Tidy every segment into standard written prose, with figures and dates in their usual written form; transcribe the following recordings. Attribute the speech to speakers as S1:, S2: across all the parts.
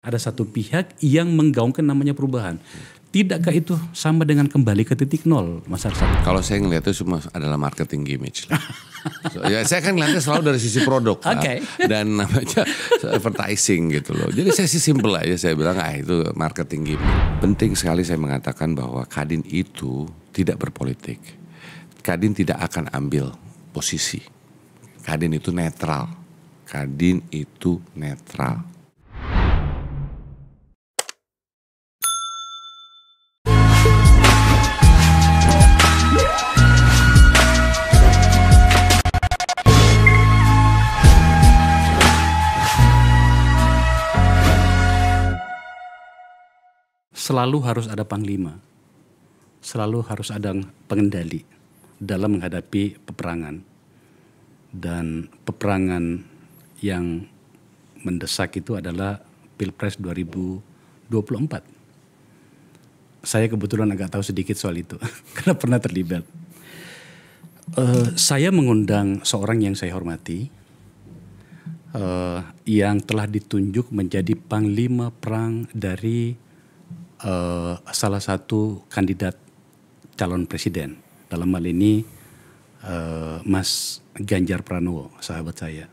S1: Ada satu pihak yang menggaungkan namanya perubahan. Tidakkah itu sama dengan kembali ke titik nol, Mas Arsad?
S2: Kalau saya ngelihat itu semua adalah marketing image. Ya saya kan ngelihatnya selalu dari sisi produk dan namanya advertising gitu loh. Jadi saya sih simple aja, saya bilang itu marketing gimmick. Penting sekali saya mengatakan bahwa Kadin itu tidak berpolitik. Kadin tidak akan ambil posisi. Kadin itu netral. Kadin itu netral.
S1: Selalu harus ada panglima, selalu harus ada pengendali dalam menghadapi peperangan. Dan peperangan yang mendesak itu adalah Pilpres 2024. Saya kebetulan agak tahu sedikit soal itu, karena pernah terlibat. Saya mengundang seorang yang saya hormati, yang telah ditunjuk menjadi panglima perang dari salah satu kandidat calon presiden, dalam hal ini Mas Ganjar Pranowo, sahabat saya.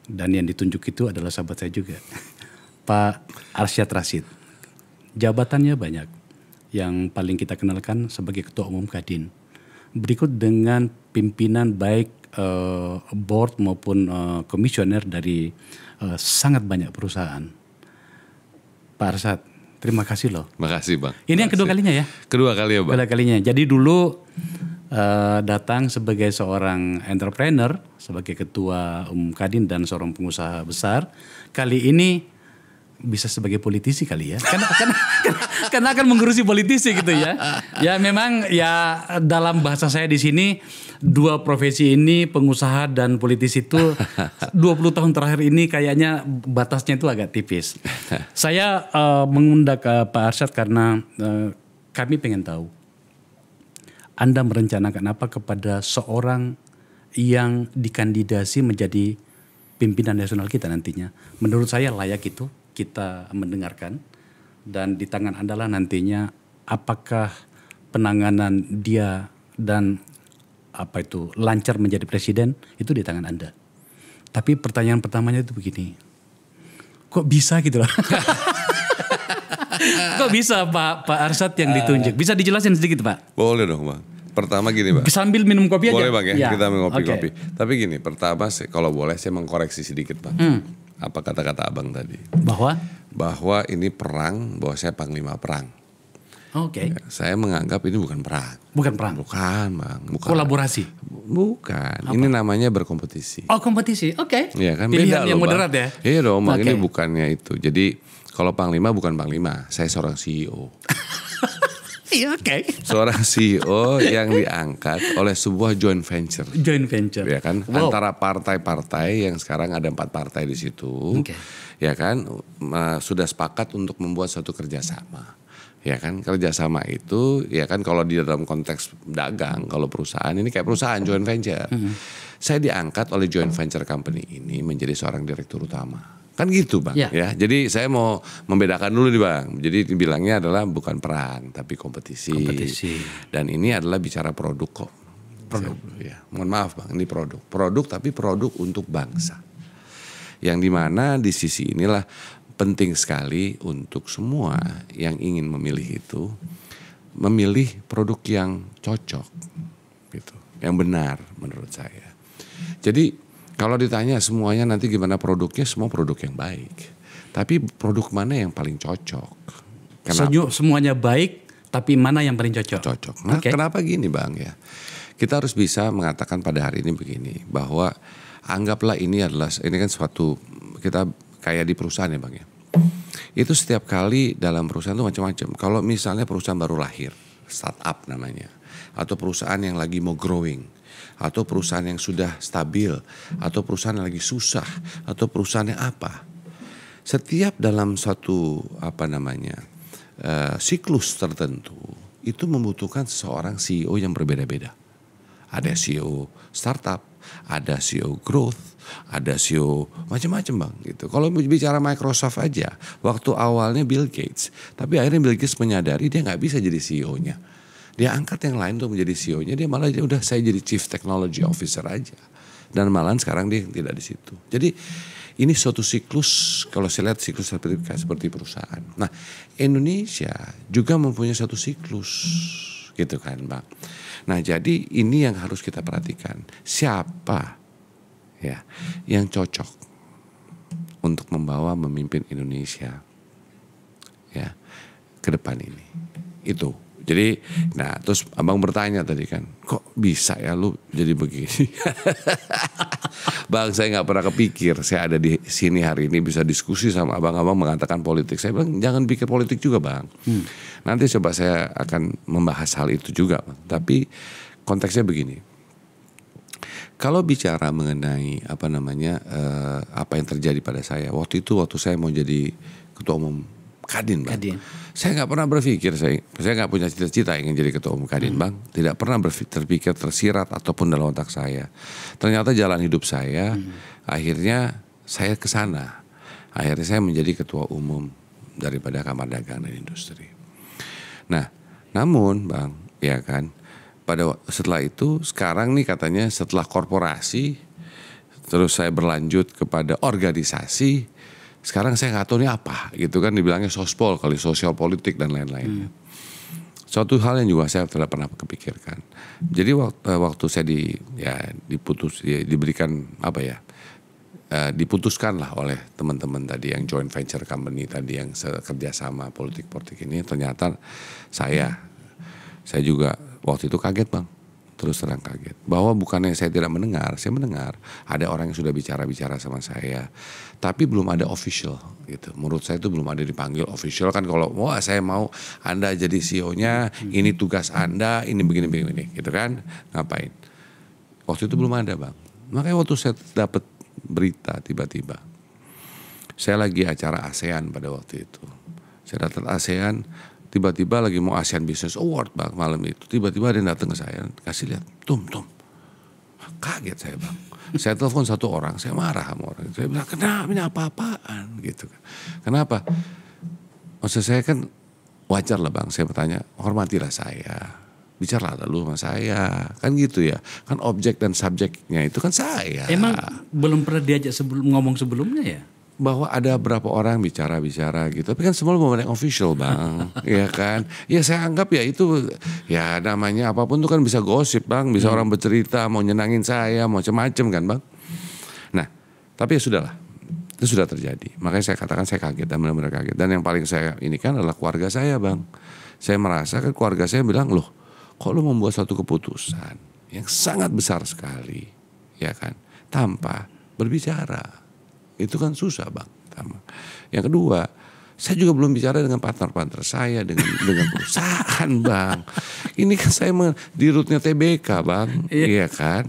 S1: Dan yang ditunjuk itu adalah sahabat saya juga, Pak Arsyad Rashid. Jabatannya banyak, yang paling kita kenalkan sebagai Ketua Umum Kadin. Berikut dengan pimpinan baik board maupun komisioner dari sangat banyak perusahaan. Pak Arsyad, terima kasih loh.
S2: Makasih Bang.
S1: Ini yang kedua kalinya ya?
S2: Kedua kali ya Bang.
S1: Kedua kalinya. Jadi dulu datang sebagai seorang entrepreneur, sebagai ketua umum Kadin dan seorang pengusaha besar. Kali ini bisa sebagai politisi kali ya. Karena akan mengurusi politisi gitu ya. Ya memang ya dalam bahasa saya di sini dua profesi ini, pengusaha dan politisi itu 20 tahun terakhir ini kayaknya batasnya itu agak tipis. Saya mengundang Pak Arsyad karena kami pengen tahu Anda merencanakan apa kepada seorang yang dikandidasi menjadi pimpinan nasional kita nantinya. Menurut saya layak itu kita mendengarkan, dan di tangan Anda lah nantinya apakah penanganan dia dan lancar menjadi presiden itu di tangan Anda. Tapi pertanyaan pertamanya itu begini, kok bisa gitu loh? Kok bisa Pak Arsyad yang ditunjuk? Bisa dijelasin sedikit Pak?
S2: Boleh dong Bang. Pertama gini Bang.
S1: Sambil minum kopi aja.
S2: Boleh Bang ya, kita minum kopi-kopi. Tapi gini, pertama kalau boleh saya mengkoreksi sedikit Bang. Apa kata-kata Abang tadi? Bahwa ini perang, bahwa saya panglima perang.
S1: Oke.
S2: Ya, saya menganggap ini bukan perang.
S1: Bukan perang?
S2: Bukan Bang. Bukan.
S1: Kolaborasi?
S2: Bukan. Apa? Ini namanya berkompetisi.
S1: Oh kompetisi, oke.
S2: Iya kan,
S1: pilihan
S2: beda
S1: yang
S2: loh,
S1: moderat
S2: Bang.
S1: ya?
S2: Iya dong Bang, ini bukannya itu. Jadi kalau panglima bukan panglima, saya seorang CEO.
S1: Iya oke.
S2: Seorang CEO yang diangkat oleh sebuah joint venture.
S1: Joint venture.
S2: Ya kan, antara partai-partai yang sekarang ada 4 partai di situ. Ya kan, sudah sepakat untuk membuat suatu kerjasama. Ya kan, kerjasama itu ya kan kalau di dalam konteks dagang, kalau perusahaan ini kayak perusahaan joint venture. Saya diangkat oleh joint venture company ini menjadi seorang direktur utama. Kan gitu Bang ya. Jadi saya mau membedakan dulu nih Bang. Jadi dibilangnya adalah bukan perang tapi kompetisi. Dan ini adalah bicara produk kok. Produk. Ya, mohon maaf Bang, ini produk. Produk tapi produk untuk bangsa. Yang dimana di sisi inilah penting sekali untuk semua yang ingin memilih itu memilih produk yang cocok gitu, yang benar menurut saya. Jadi kalau ditanya semuanya nanti gimana produknya, semua produk yang baik. Tapi produk mana yang paling cocok?
S1: Semuanya baik, tapi mana yang paling cocok?
S2: Cocok. Nah, kenapa gini Bang ya? Kita harus bisa mengatakan pada hari ini begini, bahwa anggaplah ini kan suatu, kita kayak di perusahaan ya Bang ya. Itu setiap kali dalam perusahaan itu macam-macam. Kalau misalnya perusahaan baru lahir, startup namanya, atau perusahaan yang lagi mau growing, atau perusahaan yang sudah stabil, atau perusahaan yang lagi susah, atau perusahaan yang apa. Setiap dalam satu siklus tertentu itu membutuhkan seorang CEO yang berbeda-beda. Ada CEO startup, ada CEO growth, ada CEO macam-macam bang gitu. Kalau bicara Microsoft aja, waktu awalnya Bill Gates, tapi akhirnya Bill Gates menyadari dia nggak bisa jadi CEO-nya. Dia angkat yang lain untuk menjadi CEO-nya, dia malah udah saya jadi Chief Technology Officer aja. Dan malahan sekarang dia tidak di situ. Jadi ini suatu siklus, kalau saya lihat siklus seperti perusahaan. Nah, Indonesia juga mempunyai satu siklus, gitu kan, Bang. Nah, jadi ini yang harus kita perhatikan. Siapa ya yang cocok untuk memimpin Indonesia ya ke depan ini? Itu. Jadi, nah terus abang bertanya tadi kan, kok bisa ya lu jadi begini? Bang, saya nggak pernah kepikir saya ada di sini hari ini bisa diskusi sama abang-abang mengatakan politik. Saya bilang jangan pikir politik juga bang. Nanti coba saya akan membahas hal itu juga bang. Tapi konteksnya begini. Kalau bicara mengenai apa yang terjadi pada saya waktu saya mau jadi ketua umum Kadin bang. Saya nggak pernah berpikir saya nggak punya cita-cita ingin jadi ketua umum Kadin bang. Tidak pernah terpikir tersirat ataupun dalam otak saya. Ternyata jalan hidup saya akhirnya saya ke sana. Akhirnya saya menjadi ketua umum daripada Kamar Dagang dan Industri. Nah, namun bang, ya kan, setelah itu sekarang nih katanya setelah korporasi, terus saya berlanjut kepada organisasi. Sekarang saya nggak tahu ini apa gitu kan, dibilangnya sospol kali, sosial politik dan lain-lain. Suatu hal yang juga saya tidak pernah kepikirkan. Jadi waktu saya diputuskan lah oleh teman-teman tadi yang joint venture company tadi yang kerjasama politik ini, ternyata saya juga waktu itu kaget bang. Terus terang kaget bahwa bukannya saya tidak mendengar, saya mendengar ada orang yang sudah bicara sama saya, tapi belum ada official gitu. Menurut saya itu belum ada dipanggil official kan, kalau wah saya mau Anda jadi CEO-nya, ini tugas Anda, ini begini gitu kan, ngapain? Waktu itu belum ada bang. Makanya waktu saya dapat berita tiba-tiba, saya lagi acara ASEAN pada waktu itu, saya datang ASEAN. Tiba-tiba lagi mau ASEAN Business Award bang malam itu. Tiba-tiba ada yang datang ke saya, kasih lihat, Tum. Kaget saya bang. Saya telepon satu orang, saya marah sama orang. Saya bilang, kenapa ini apa-apaan gitu. Kenapa? Maksud saya kan wajar lah bang. Saya bertanya, hormatilah saya. Bicaralah dulu sama saya. Kan gitu ya. Kan objek dan subjeknya itu kan saya.
S1: Emang belum pernah diajak ngomong sebelumnya ya?
S2: Bahwa ada berapa orang bicara gitu, tapi kan semua mau yang official bang, ya kan? Ya saya anggap ya itu ya namanya apapun itu kan bisa gosip bang, bisa orang bercerita mau nyenangin saya, mau macam-macam kan bang. Nah, tapi ya sudahlah, itu sudah terjadi. Makanya saya katakan saya kaget dan benar-benar kaget. Dan yang paling saya ini kan adalah keluarga saya bang. Saya merasa kan keluarga saya bilang loh, kok lu membuat satu keputusan yang sangat besar sekali, ya kan? Tanpa berbicara. Itu kan susah bang. Yang kedua, saya juga belum bicara dengan partner saya, dengan perusahaan bang. Ini kan saya di rootnya TBK bang, iya kan.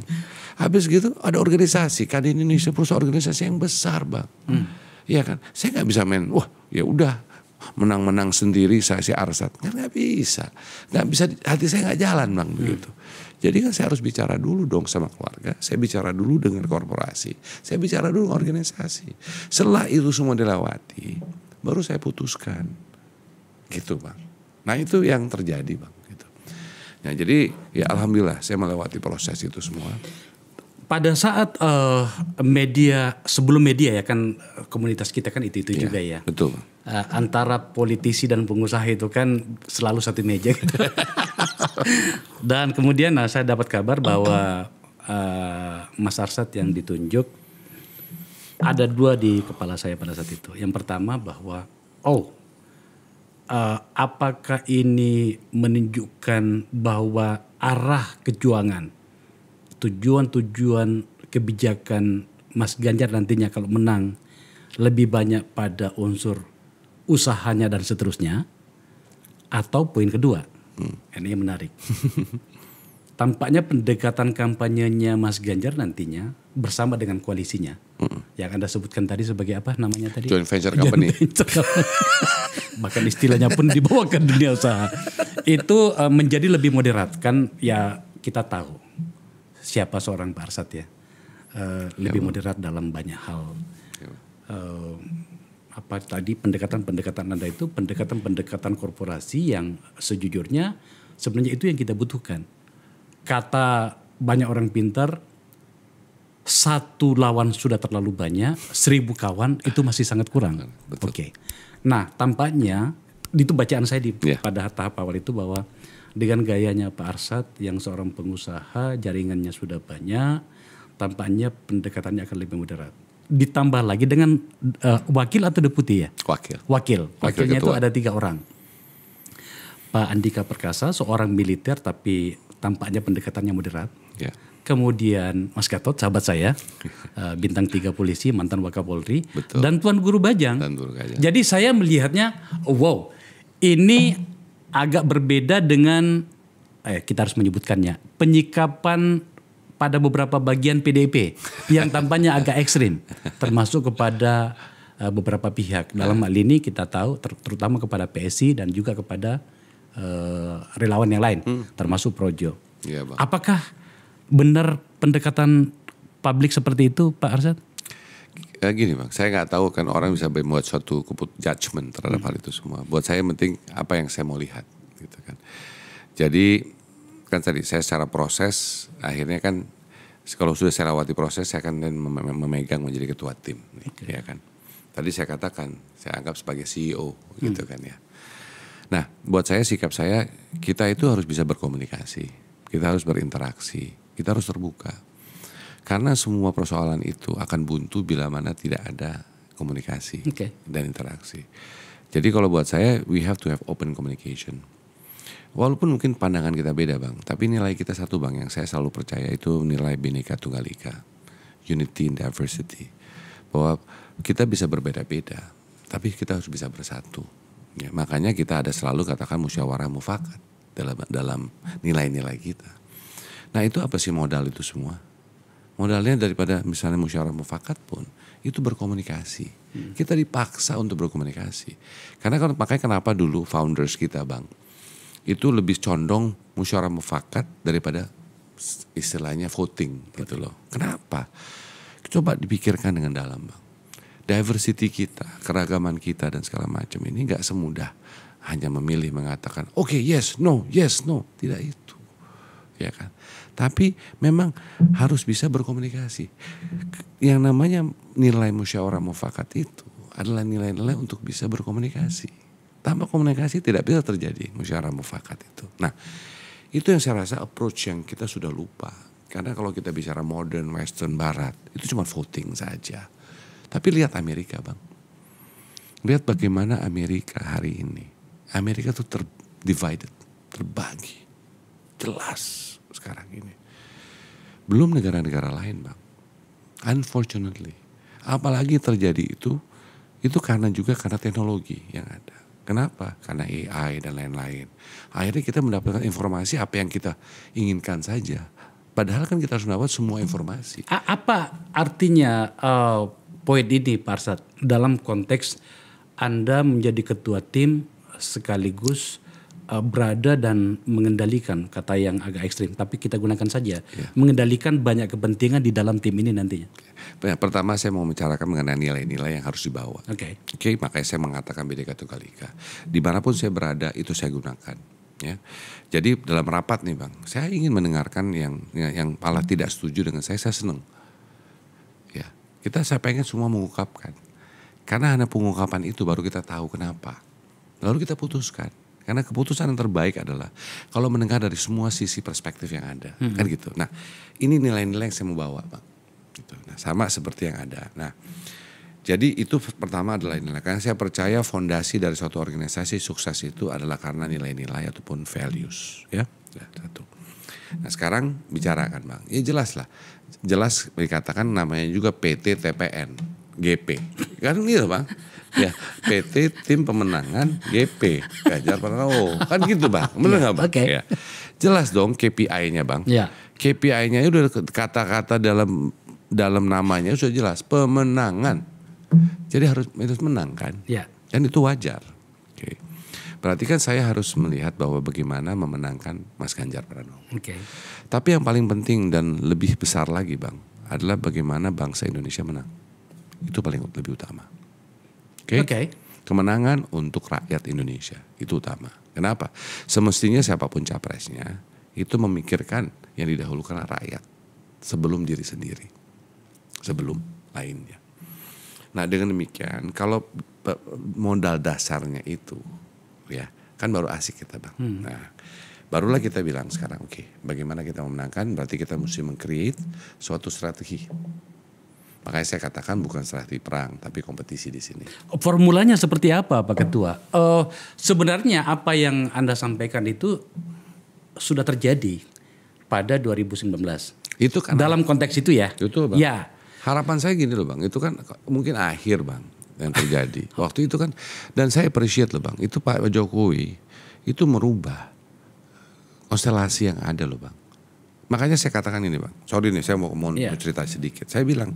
S2: Habis gitu ada organisasi, Kadin Indonesia, perusahaan organisasi yang besar bang, iya kan. Saya nggak bisa main, wah ya udah menang sendiri saya si Arsat, kan nggak bisa, hati saya nggak jalan bang begitu. Jadi kan saya harus bicara dulu dong sama keluarga, saya bicara dulu dengan korporasi, saya bicara dulu dengan organisasi. Setelah itu semua dilewati, baru saya putuskan, gitu bang. Nah itu yang terjadi bang. Gitu. Nah jadi ya alhamdulillah saya melewati proses itu semua.
S1: Pada saat sebelum media ya kan komunitas kita kan itu ya, juga ya.
S2: Betul.
S1: Antara politisi dan pengusaha itu kan selalu satu meja gitu. Dan kemudian saya dapat kabar bahwa Mas Arsat yang ditunjuk ada dua di kepala saya pada saat itu. Yang pertama bahwa apakah ini menunjukkan bahwa arah kejuangan, tujuan kebijakan Mas Ganjar nantinya kalau menang lebih banyak pada unsur usahanya dan seterusnya, atau poin kedua, ini yang menarik. Tampaknya pendekatan kampanyenya Mas Ganjar nantinya bersama dengan koalisinya, yang Anda sebutkan tadi sebagai apa namanya tadi?
S2: Joint venture company.
S1: Bahkan istilahnya pun dibawa ke dunia usaha. Itu menjadi lebih moderat kan ya, kita tahu siapa seorang Pak Arsad ya. Lebih moderat dalam banyak hal. Apa tadi pendekatan Anda itu pendekatan korporasi yang sejujurnya sebenarnya itu yang kita butuhkan. Kata banyak orang pintar, satu lawan sudah terlalu banyak, 1000 kawan itu masih sangat kurang. Oke. Nah, tampaknya itu bacaan saya pada tahap awal itu bahwa dengan gayanya Pak Arsad yang seorang pengusaha, jaringannya sudah banyak, tampaknya pendekatannya akan lebih moderat. Ditambah lagi dengan wakil atau deputi ya? Wakil. Wakilnya itu ada 3 orang. Pak Andika Perkasa, seorang militer tapi tampaknya pendekatannya moderat.
S2: Ya.
S1: Kemudian Mas Gatot, sahabat saya, bintang 3 polisi, mantan Wakapolri.
S2: Betul.
S1: Dan Tuan Guru Bajang. Jadi saya melihatnya, wow, ini agak berbeda dengan, kita harus menyebutkannya, penyikapan pada beberapa bagian PDIP yang tampaknya agak ekstrim, termasuk kepada beberapa pihak. Dalam hal ini kita tahu terutama kepada PSI dan juga kepada relawan yang lain, termasuk Projo.
S2: Ya, Bang.
S1: Apakah benar pendekatan publik seperti itu, Pak Arsad?
S2: Gini Bang, saya nggak tahu kan orang bisa membuat suatu judgment terhadap hal itu semua. Buat saya yang penting apa yang saya mau lihat, gitu kan. Jadi kan tadi saya secara proses akhirnya kan kalau sudah saya lewati proses saya akan memegang menjadi ketua tim, ya kan. Tadi saya katakan saya anggap sebagai CEO, gitu kan ya. Nah, buat saya sikap saya kita itu harus bisa berkomunikasi, kita harus berinteraksi, kita harus terbuka. Karena semua persoalan itu akan buntu bila mana tidak ada komunikasi dan interaksi. Jadi kalau buat saya we have to have open communication. Walaupun mungkin pandangan kita beda Bang, tapi nilai kita satu Bang yang saya selalu percaya itu nilai Bhinneka Tunggal Ika, unity in diversity. Bahwa kita bisa berbeda-beda, tapi kita harus bisa bersatu. Ya, makanya kita ada selalu katakan musyawarah mufakat dalam nilai-nilai kita. Nah itu apa sih modal itu semua? Modalnya daripada misalnya musyawarah mufakat pun itu berkomunikasi. Kita dipaksa untuk berkomunikasi. Karena makanya kenapa dulu founders kita Bang itu lebih condong musyawarah mufakat daripada istilahnya voting gitu loh. Kenapa? Coba dipikirkan dengan dalam Bang. Diversity kita, keragaman kita dan segala macam ini gak semudah hanya memilih mengatakan oke, yes, no. Tidak itu. Ya kan? Tapi memang harus bisa berkomunikasi. Yang namanya nilai musyawarah mufakat itu adalah nilai-nilai untuk bisa berkomunikasi. Tanpa komunikasi tidak bisa terjadi musyawarah mufakat itu. Nah, itu yang saya rasa approach yang kita sudah lupa. Karena kalau kita bicara modern, western, barat, itu cuma voting saja. Tapi lihat Amerika Bang. Lihat bagaimana Amerika hari ini. Amerika itu divided, terbagi. Jelas sekarang ini. Belum negara-negara lain Bang. Unfortunately. Apalagi terjadi itu karena teknologi yang ada. Kenapa? Karena AI dan lain-lain. Akhirnya kita mendapatkan informasi apa yang kita inginkan saja. Padahal kan kita harus mendapat semua informasi.
S1: Apa artinya poin ini Pak Arsad dalam konteks Anda menjadi ketua tim sekaligus berada dan mengendalikan, kata yang agak ekstrim, tapi kita gunakan saja, mengendalikan banyak kepentingan di dalam tim ini nantinya.
S2: Pertama saya mau membicarakan mengenai nilai-nilai yang harus dibawa.
S1: Oke,
S2: makanya saya mengatakan Bhinneka Tunggal Ika. Dimanapun saya berada itu saya gunakan. Ya, jadi dalam rapat nih Bang, saya ingin mendengarkan yang malah tidak setuju dengan saya senang. Ya, saya pengen semua mengungkapkan. Karena hanya pengungkapan itu baru kita tahu kenapa. Lalu kita putuskan. Karena keputusan yang terbaik adalah kalau mendengar dari semua sisi perspektif yang ada, kan gitu. Nah, ini nilai-nilai yang saya mau bawa, Bang. Gitu. Nah, sama seperti yang ada. Nah, jadi itu pertama adalah nilai. Karena saya percaya fondasi dari suatu organisasi sukses itu adalah karena nilai-nilai ataupun values, ya. Satu. Nah, sekarang bicarakan, Bang. Ya jelas lah. Jelas dikatakan namanya juga PT TPN, GP. Kan gitu, Bang. Ya, PT Tim Pemenangan GP Ganjar Pranowo. Kan gitu Bang, bener gak Bang?
S1: Okay.
S2: Ya. Jelas dong KPI-nya Bang.
S1: Ya.
S2: KPI-nya udah kata-kata dalam namanya sudah jelas, pemenangan. Jadi harus menang kan?
S1: Ya.
S2: Dan itu wajar. Oke. Berarti kan saya harus melihat bahwa bagaimana memenangkan Mas Ganjar Pranowo.
S1: Oke.
S2: Tapi yang paling penting dan lebih besar lagi Bang, adalah bagaimana bangsa Indonesia menang. Itu paling lebih utama. Oke. Kemenangan untuk rakyat Indonesia itu utama. Kenapa? Semestinya siapapun capresnya itu memikirkan yang didahulukan rakyat sebelum diri sendiri, sebelum lainnya. Nah dengan demikian kalau modal dasarnya itu ya kan baru asik kita Bang. Nah barulah kita bilang sekarang oke, bagaimana kita memenangkan, berarti kita mesti meng-create suatu strategi. Makanya saya katakan bukan strategi perang, tapi kompetisi di sini.
S1: Formulanya seperti apa Pak Ketua? Sebenarnya apa yang Anda sampaikan itu sudah terjadi pada 2019.
S2: Itu kan
S1: dalam konteks itu ya.
S2: Itu Bang.
S1: Ya.
S2: Harapan saya gini loh Bang, itu kan mungkin akhir Bang yang terjadi. Waktu itu kan, dan saya appreciate loh Bang, itu Pak Jokowi itu merubah konstelasi yang ada loh Bang. Makanya saya katakan ini Bang, sorry nih saya mau cerita sedikit. Saya bilang,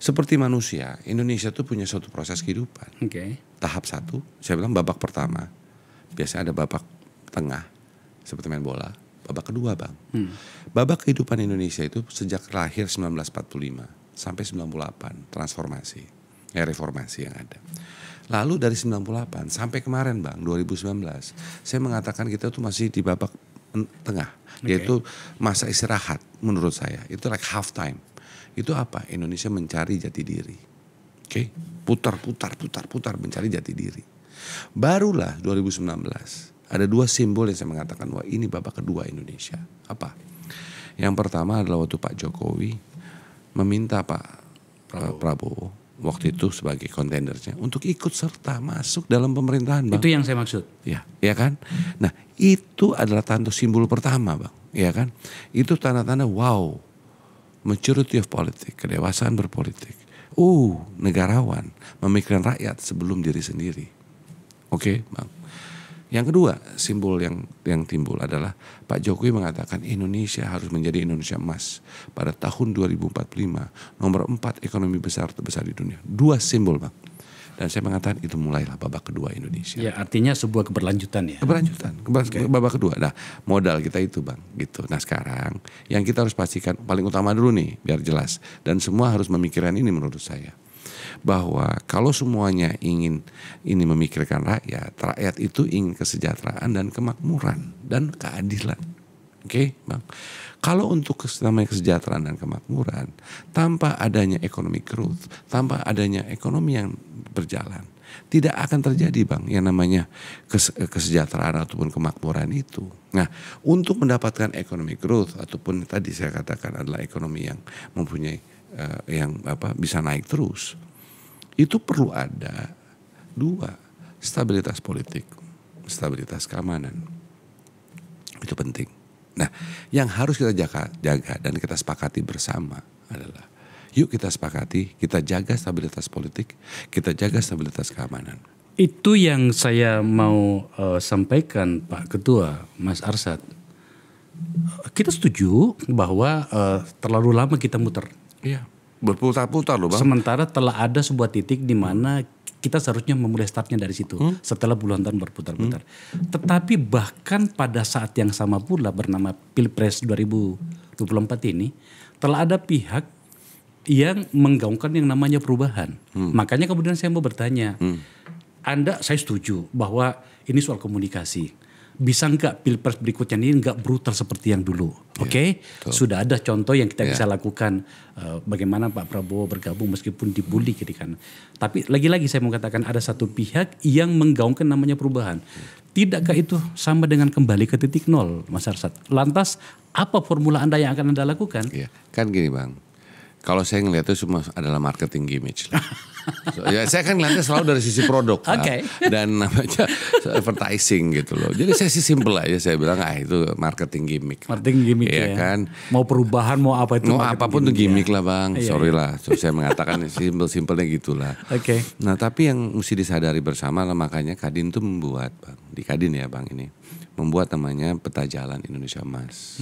S2: seperti manusia, Indonesia tuh punya suatu proses kehidupan. Tahap 1, saya bilang babak pertama, biasanya ada babak tengah, seperti main bola. Babak kedua Bang, babak kehidupan Indonesia itu sejak lahir 1945 sampai 98, transformasi, reformasi yang ada. Lalu dari 98 sampai kemarin Bang, 2019, saya mengatakan kita tuh masih di babak tengah, yaitu masa istirahat menurut saya. Itu like half time. Itu apa? Indonesia mencari jati diri. Putar mencari jati diri. Barulah 2019 ada 2 simbol yang saya mengatakan wah ini babak kedua Indonesia. Apa? Yang pertama adalah waktu Pak Jokowi meminta Pak Prabowo waktu itu sebagai kontendernya untuk ikut serta masuk dalam pemerintahan Bang.
S1: Itu yang saya maksud.
S2: Ya kan? Nah itu adalah tanda simbol pertama Bang. Ya kan? Itu tanda-tanda wow, maturity of politics, kedewasaan berpolitik. Negarawan, memikirkan rakyat sebelum diri sendiri. Oke Bang. Yang kedua, simbol yang timbul adalah Pak Jokowi mengatakan Indonesia harus menjadi Indonesia emas pada tahun 2045, nomor 4 ekonomi terbesar di dunia. 2 simbol Bang. Dan saya mengatakan itu mulailah babak kedua Indonesia.
S1: Ya artinya sebuah keberlanjutan ya.
S2: Babak kedua. Nah modal kita itu Bang gitu. Nah sekarang yang kita harus pastikan paling utama dulu nih biar jelas. Dan semua harus memikirkan ini menurut saya. Bahwa kalau semuanya ingin ini memikirkan rakyat itu ingin kesejahteraan dan kemakmuran dan keadilan. Oke, Bang. Kalau untuk namanya kesejahteraan dan kemakmuran, tanpa adanya economic growth, tanpa adanya ekonomi yang berjalan, tidak akan terjadi Bang yang namanya kesejahteraan ataupun kemakmuran itu. Nah, untuk mendapatkan economic growth ataupun tadi saya katakan adalah ekonomi yang mempunyai bisa naik terus. Itu perlu ada 2, stabilitas politik, stabilitas keamanan. Itu penting. Nah, yang harus kita jaga dan kita sepakati bersama adalah yuk kita sepakati, kita jaga stabilitas politik, kita jaga stabilitas keamanan.
S1: Itu yang saya mau sampaikan Pak Ketua, Mas Arsad. Kita setuju bahwa terlalu lama kita muter.
S2: Iya. Berputar-putar loh Bang.
S1: Sementara telah ada sebuah titik di mana kita seharusnya memulai startnya dari situ setelah puluhan tahun berputar-putar. Tetapi bahkan pada saat yang sama pula bernama Pilpres 2024 ini telah ada pihak yang menggaungkan yang namanya perubahan. Makanya kemudian saya mau bertanya, saya setuju bahwa ini soal komunikasi. Bisa nggak Pilpres berikutnya ini nggak brutal seperti yang dulu? Oke? Sudah ada contoh yang kita bisa lakukan bagaimana Pak Prabowo bergabung meskipun dibully gitu kan. Tapi lagi-lagi saya mau katakan ada satu pihak yang menggaungkan namanya perubahan. Tidakkah itu sama dengan kembali ke titik nol, Mas Arsad? Lantas apa formula Anda yang akan Anda lakukan?
S2: Iya, kan gini Bang. Kalau saya ngelihat itu semua adalah marketing gimmick. Ya saya kan ngeliatnya selalu dari sisi produk dan namanya advertising gitu loh. Jadi saya sih simple aja, saya bilang itu marketing gimmick.
S1: Marketing gimmick ya kan. Mau perubahan mau apa itu.
S2: Mau apapun tuh gimmick lah Bang. Sorry lah, saya mengatakan simpelnya gitulah. Nah tapi yang mesti disadari bersama lah, makanya Kadin tuh membuat Bang, di Kadin ya Bang ini, membuat namanya Peta Jalan Indonesia Emas.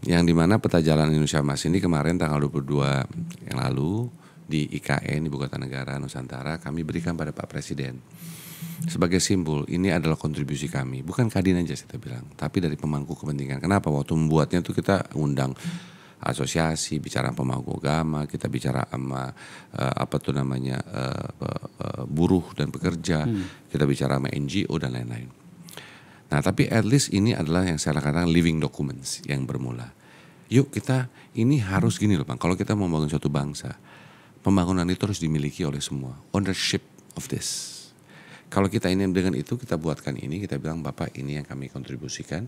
S2: Yang dimana Peta Jalan Indonesia Emas ini kemarin tanggal 22 yang lalu di IKN, Ibu Kota Negara Nusantara, kami berikan pada Pak Presiden. sebagai simbol ini adalah kontribusi kami, bukan Kadin aja saya bilang, tapi dari pemangku kepentingan. Kenapa waktu membuatnya tuh kita undang asosiasi, bicara pemangku agama, kita bicara sama buruh dan pekerja, kita bicara sama NGO dan lain-lain. Nah tapi at least ini adalah yang saya katakan living documents yang bermula. Yuk kita ini harus gini loh Bang, kalau kita mau membangun suatu bangsa, pembangunan itu harus dimiliki oleh semua, ownership of this. Kalau kita ini dengan itu kita buatkan ini, kita bilang Bapak ini yang kami kontribusikan,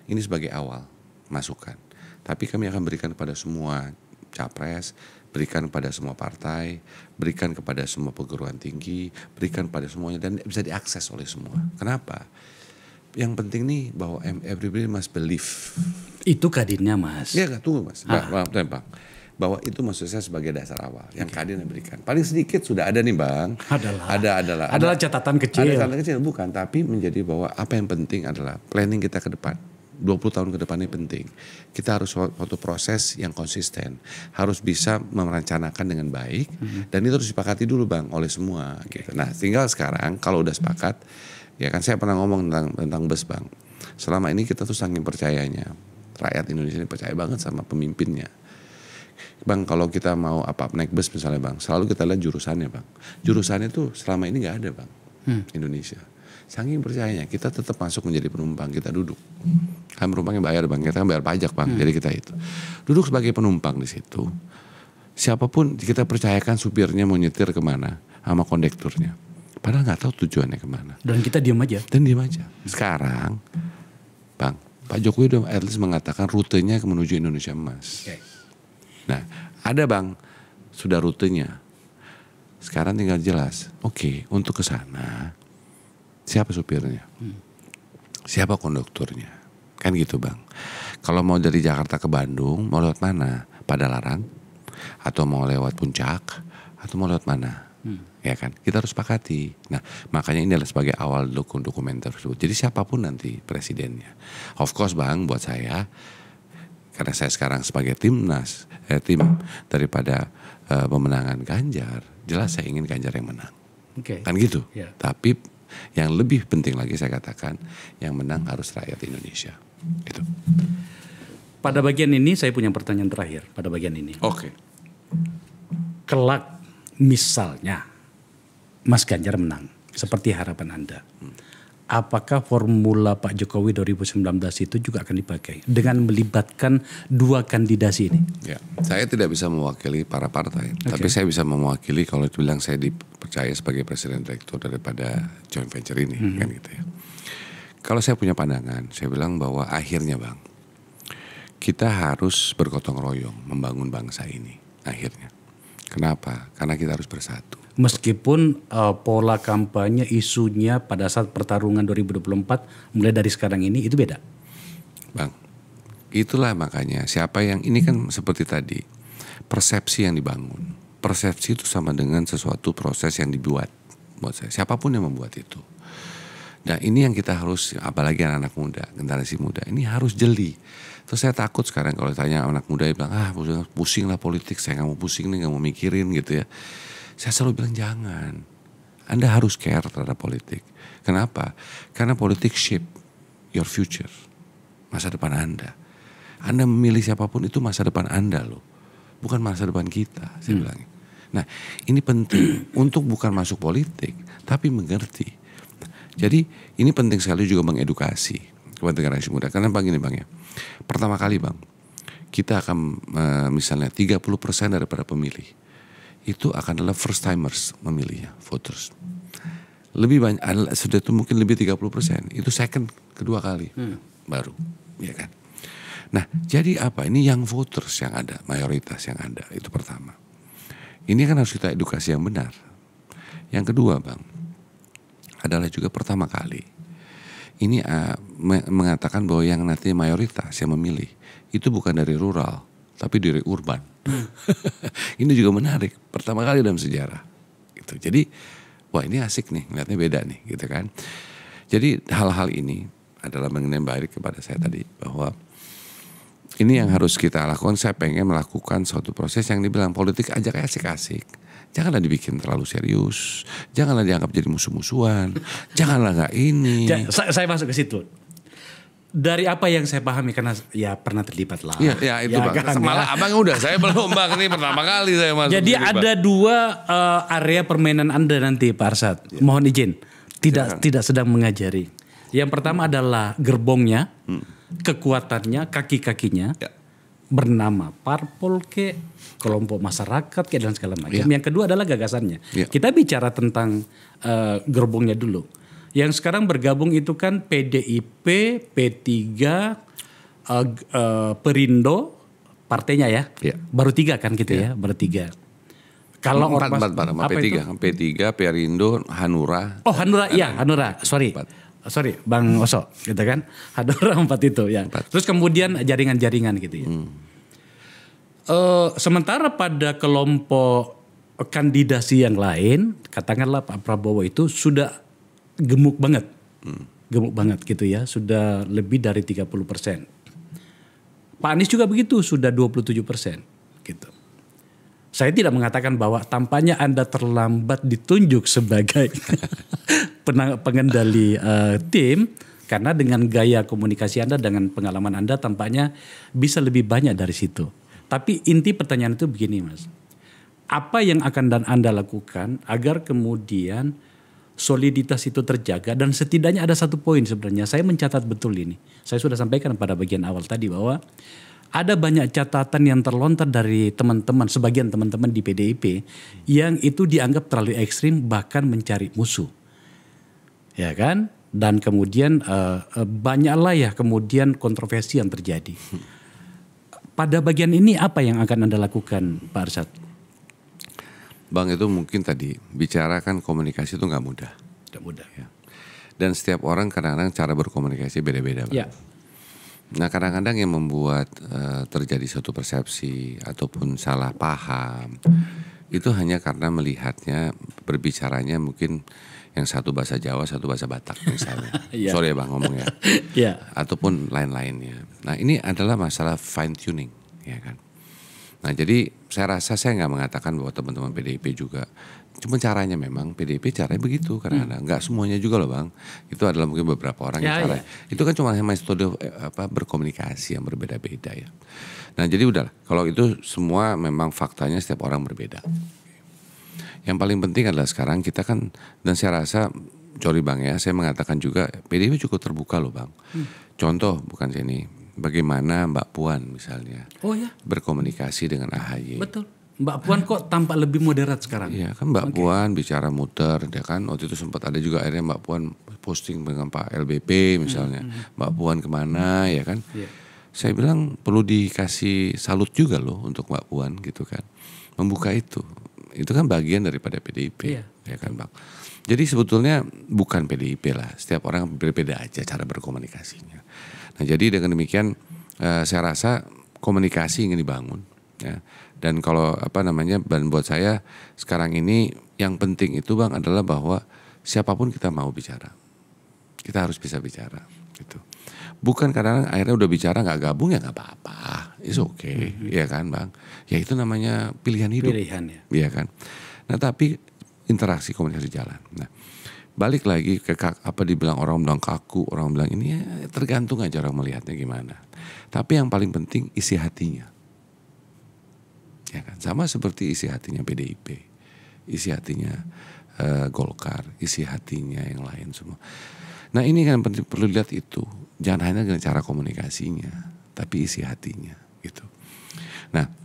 S2: ini sebagai awal masukan. Tapi kami akan berikan kepada semua capres, berikan kepada semua partai, berikan kepada semua perguruan tinggi, berikan pada semuanya dan bisa diakses oleh semua. Kenapa? Yang penting nih bahwa everybody must believe.
S1: Itu Kadinnya Mas.
S2: Iya tunggu Mas, Bang. Bahwa itu maksud saya sebagai dasar awal yang Kadin berikan. Paling sedikit sudah ada nih Bang.
S1: Adalah catatan kecil.
S2: Ada catatan kecil bukan, tapi menjadi bahwa apa yang penting adalah planning kita ke depan. 20 tahun ke depan ini penting. Kita harus suatu proses yang konsisten, harus bisa merencanakan dengan baik dan itu harus disepakati dulu Bang oleh semua. Gitu. Nah, tinggal sekarang kalau udah sepakat, ya kan saya pernah ngomong tentang bus Bang. Selama ini kita tuh saking percayanya, rakyat Indonesia ini percaya banget sama pemimpinnya. Bang, kalau kita mau naik bus misalnya Bang, selalu kita lihat jurusannya Bang. Jurusannya tuh selama ini nggak ada Bang, Indonesia. Saking percayanya, kita tetap masuk menjadi penumpang, kita duduk. Kan penumpangnya bayar Bang, kita kan bayar pajak Bang, jadi kita itu. Duduk sebagai penumpang di situ. Siapapun kita percayakan supirnya mau nyetir kemana, sama kondekturnya. Padahal nggak tahu tujuannya kemana.
S1: Dan kita diam aja.
S2: Sekarang, Bang, Pak Jokowi udah at least mengatakan rutenya menuju Indonesia Emas. Nah, ada Bang, sudah rutenya. Sekarang tinggal jelas, oke, untuk ke sana siapa supirnya? Siapa konduktornya? Kan gitu Bang. Kalau mau dari Jakarta ke Bandung, mau lewat mana? Padalarang? Atau mau lewat Puncak? Atau mau lewat mana? Ya kan? Kita harus sepakati. Nah, makanya ini adalah sebagai awal dokumen tersebut. Jadi siapapun nanti presidennya. Of course Bang, buat saya, karena saya sekarang sebagai tim daripada pemenangan Ganjar, jelas saya ingin Ganjar yang menang. Kan gitu. Tapi yang lebih penting lagi saya katakan, yang menang harus rakyat Indonesia. Gitu.
S1: Pada bagian ini saya punya pertanyaan terakhir pada bagian ini.
S2: Oke.
S1: Kelak misalnya Mas Ganjar menang seperti harapan Anda. Apakah formula Pak Jokowi 2019 itu juga akan dipakai dengan melibatkan dua kandidasi ini?
S2: Ya, saya tidak bisa mewakili para partai, tapi saya bisa mewakili kalau dibilang saya dipercaya sebagai presiden direktur daripada joint venture ini, kan gitu ya. Kalau saya punya pandangan, saya bilang bahwa akhirnya Bang, kita harus bergotong royong membangun bangsa ini akhirnya. Kenapa? Karena kita harus bersatu.
S1: Meskipun pola kampanye isunya pada saat pertarungan 2024 mulai dari sekarang ini itu beda.
S2: Bang, itulah makanya siapa yang ini kan seperti tadi, persepsi yang dibangun. Persepsi itu sama dengan sesuatu proses yang dibuat buat saya. Siapapun yang membuat itu. Nah ini yang kita harus, apalagi anak-anak muda, generasi muda, ini harus jeli. Terus saya takut sekarang kalau tanya anak muda, dia bilang, pusing lah politik, saya gak mau pusing nih, gak mau mikirin gitu ya. Saya selalu bilang jangan. Anda harus care terhadap politik. Kenapa? Karena politik shape your future. Masa depan Anda. Anda memilih siapapun itu masa depan Anda loh. Bukan masa depan kita, saya bilang. Nah ini penting untuk bukan masuk politik, tapi mengerti. Jadi ini penting sekali juga mengedukasi kepada generasi muda. Karena begini Bang ya. Pertama kali Bang, kita akan misalnya 30% daripada pemilih itu akan adalah first timers memilihnya, voters. Lebih banyak, sudah itu mungkin lebih 30%. Itu second, kedua kali baru, ya kan. Nah, jadi apa? Ini young voters yang ada, mayoritas yang ada, itu pertama. Ini kan harus kita edukasi yang benar. Yang kedua Bang, adalah juga pertama kali ini mengatakan bahwa yang nanti mayoritas yang memilih itu bukan dari rural, tapi dari urban. Ini juga menarik, pertama kali dalam sejarah. Gitu. Jadi, wah ini asik nih, ngeliatnya beda nih, gitu kan. Jadi hal-hal ini adalah mengenai balik kepada saya tadi bahwa ini yang harus kita lakukan. Saya pengen melakukan suatu proses yang dibilang politik aja kayak asik-asik. janganlah dibikin terlalu serius, janganlah dianggap jadi musuh-musuhan, janganlah nggak ini.
S1: Saya masuk ke situ. Dari apa yang saya pahami, karena ya pernah terlibat lah.
S2: Iya itu Bang.
S1: Kan,
S2: malah abang udah, saya belum Bang, ini pertama kali saya masuk.
S1: Jadi ada dua area permainan Anda nanti Pak Arsad. Mohon izin, tidak sedang mengajari. Yang pertama adalah gerbongnya, kekuatannya, kaki-kakinya, bernama parpol ke, kelompok masyarakat ke, dan segala macam. Yang kedua adalah gagasannya. Kita bicara tentang gerbongnya dulu. Yang sekarang bergabung itu kan PDIP, P3, Perindo, partainya ya. Baru 3 kan gitu ya, baru 3. Kalau
S2: empat P3, Perindo, Hanura.
S1: Oh Hanura, iya Hanura, sorry Bang Oso, gitu kan. Hanura 4 itu ya. 4. Terus kemudian jaringan-jaringan gitu ya. Sementara pada kelompok kandidasi yang lain, katakanlah Pak Prabowo itu sudah gemuk banget gitu ya, sudah lebih dari 30%. Pak Anies juga begitu, sudah 27% gitu. Saya tidak mengatakan bahwa tampaknya Anda terlambat ditunjuk sebagai pengendali tim, karena dengan gaya komunikasi Anda, dengan pengalaman Anda tampaknya bisa lebih banyak dari situ. Tapi inti pertanyaan itu begini Mas, apa yang akan Anda lakukan agar kemudian soliditas itu terjaga? Dan setidaknya ada satu poin sebenarnya, saya mencatat betul ini. Saya sudah sampaikan pada bagian awal tadi bahwa ada banyak catatan yang terlontar dari teman-teman, sebagian teman-teman di PDIP yang itu dianggap terlalu ekstrim, bahkan mencari musuh. Ya kan? Dan kemudian banyaklah ya kemudian kontroversi yang terjadi. Pada bagian ini apa yang akan Anda lakukan Pak Arsad?
S2: Bang, itu mungkin tadi bicara kan komunikasi itu nggak mudah.
S1: Tidak mudah.
S2: Ya. Dan setiap orang kadang-kadang cara berkomunikasi beda-beda.
S1: Ya.
S2: Nah kadang-kadang yang membuat terjadi suatu persepsi ataupun salah paham itu hanya karena melihatnya, berbicaranya mungkin yang satu bahasa Jawa, satu bahasa Batak misalnya. Sorry ya Bang ngomongnya. Ataupun lain-lainnya. Nah ini adalah masalah fine tuning, ya kan. Nah jadi saya rasa saya nggak mengatakan bahwa teman-teman PDIP juga, cuma caranya memang PDIP caranya begitu, karena nggak semuanya juga loh Bang. Itu adalah mungkin beberapa orang yang cara. Itu kan cuma metode berkomunikasi yang berbeda-beda ya. Nah jadi udahlah, kalau itu semua memang faktanya setiap orang berbeda. Yang paling penting adalah sekarang kita kan, dan saya rasa sorry Bang ya, saya mengatakan juga PDIP cukup terbuka loh Bang. Contoh bukan sini. Bagaimana Mbak Puan misalnya berkomunikasi dengan AHY.
S1: Betul. Mbak Puan kok tampak lebih moderat sekarang.
S2: Iya kan Mbak Puan bicara muter, ya kan. Waktu itu sempat ada juga akhirnya Mbak Puan posting dengan Pak LBP misalnya. Mbak Puan kemana ya kan. Saya bilang perlu dikasih salut juga loh untuk Mbak Puan gitu kan. Membuka itu. Itu kan bagian daripada PDIP ya kan Bang. Jadi sebetulnya bukan PDIP lah. Setiap orang berbeda aja cara berkomunikasinya. Nah jadi dengan demikian saya rasa komunikasi ingin dibangun ya. Dan kalau dan buat saya sekarang ini yang penting itu Bang adalah bahwa siapapun kita mau bicara, kita harus bisa bicara gitu. Bukan kadang-kadang akhirnya udah bicara nggak gabung ya nggak apa-apa, it's okay, ya kan Bang. Ya itu namanya pilihan hidup, ya kan. Nah tapi interaksi komunikasi jalan. Nah balik lagi ke apa dibilang orang bilang kaku, orang bilang ini ya tergantung aja orang melihatnya gimana. Tapi yang paling penting isi hatinya. Ya kan? Sama seperti isi hatinya PDIP, isi hatinya Golkar, isi hatinya yang lain semua. Nah ini kan penting, perlu lihat itu. Jangan hanya dengan cara komunikasinya, tapi isi hatinya gitu. Nah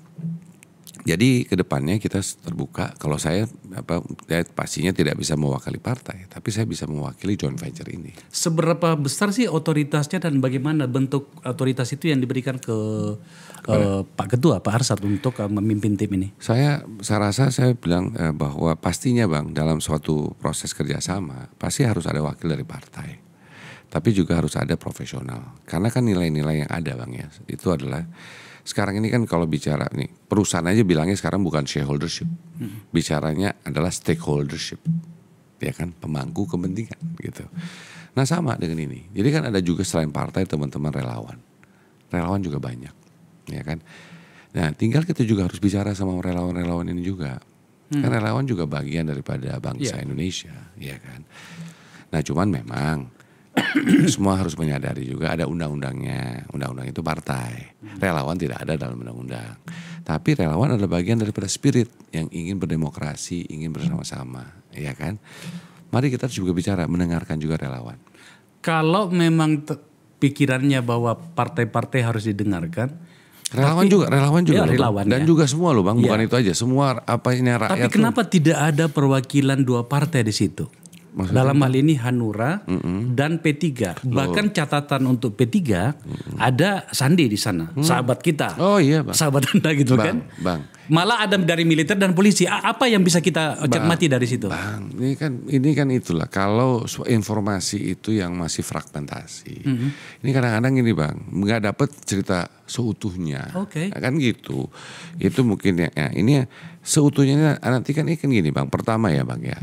S2: jadi kedepannya kita terbuka. Kalau saya pastinya tidak bisa mewakili partai, tapi saya bisa mewakili joint venture ini.
S1: Seberapa besar sih otoritasnya dan bagaimana bentuk otoritas itu yang diberikan ke Pak Ketua, Pak Arsad untuk memimpin tim ini?
S2: Saya rasa saya bilang bahwa pastinya Bang dalam suatu proses kerjasama pasti harus ada wakil dari partai, tapi juga harus ada profesional. Karena kan nilai-nilai yang ada Bang ya itu adalah sekarang ini kan kalau bicara nih perusahaan aja bilangnya sekarang bukan shareholdership, bicaranya adalah stakeholdership, ya kan, pemangku kepentingan gitu. Nah sama dengan ini, jadi kan ada juga selain partai teman-teman relawan juga banyak, ya kan. Nah tinggal kita juga harus bicara sama relawan-relawan ini juga, Kan relawan juga bagian daripada bangsa Indonesia, ya kan. Nah cuman memang semua harus menyadari juga ada undang-undangnya. Undang-undang itu partai. Relawan tidak ada dalam undang-undang. Tapi relawan adalah bagian daripada spirit yang ingin berdemokrasi, ingin bersama-sama, ya kan. Mari kita juga bicara, mendengarkan juga relawan.
S1: Kalau memang pikirannya bahwa partai-partai harus didengarkan,
S2: relawan juga
S1: ya,
S2: loh,
S1: relawan,
S2: dan juga semua loh Bang, bukan itu aja, semua rakyat.
S1: Tapi kenapa tidak ada perwakilan dua partai di situ? Maksudnya? Dalam hal ini Hanura dan P3. Bahkan catatan untuk P3 ada Sandi di sana, sahabat kita.
S2: Oh iya Bang.
S1: Sahabat Anda gitu
S2: Bang,
S1: kan.
S2: Bang.
S1: Malah ada dari militer dan polisi. Apa yang bisa kita cermati dari situ?
S2: Bang, ini kan itulah. Kalau informasi itu yang masih fragmentasi. Ini kadang-kadang gini Bang, nggak dapat cerita seutuhnya.
S1: Oke.
S2: Kan gitu. Itu mungkin ya ini seutuhnya nanti kan gini Bang. Pertama ya Bang ya.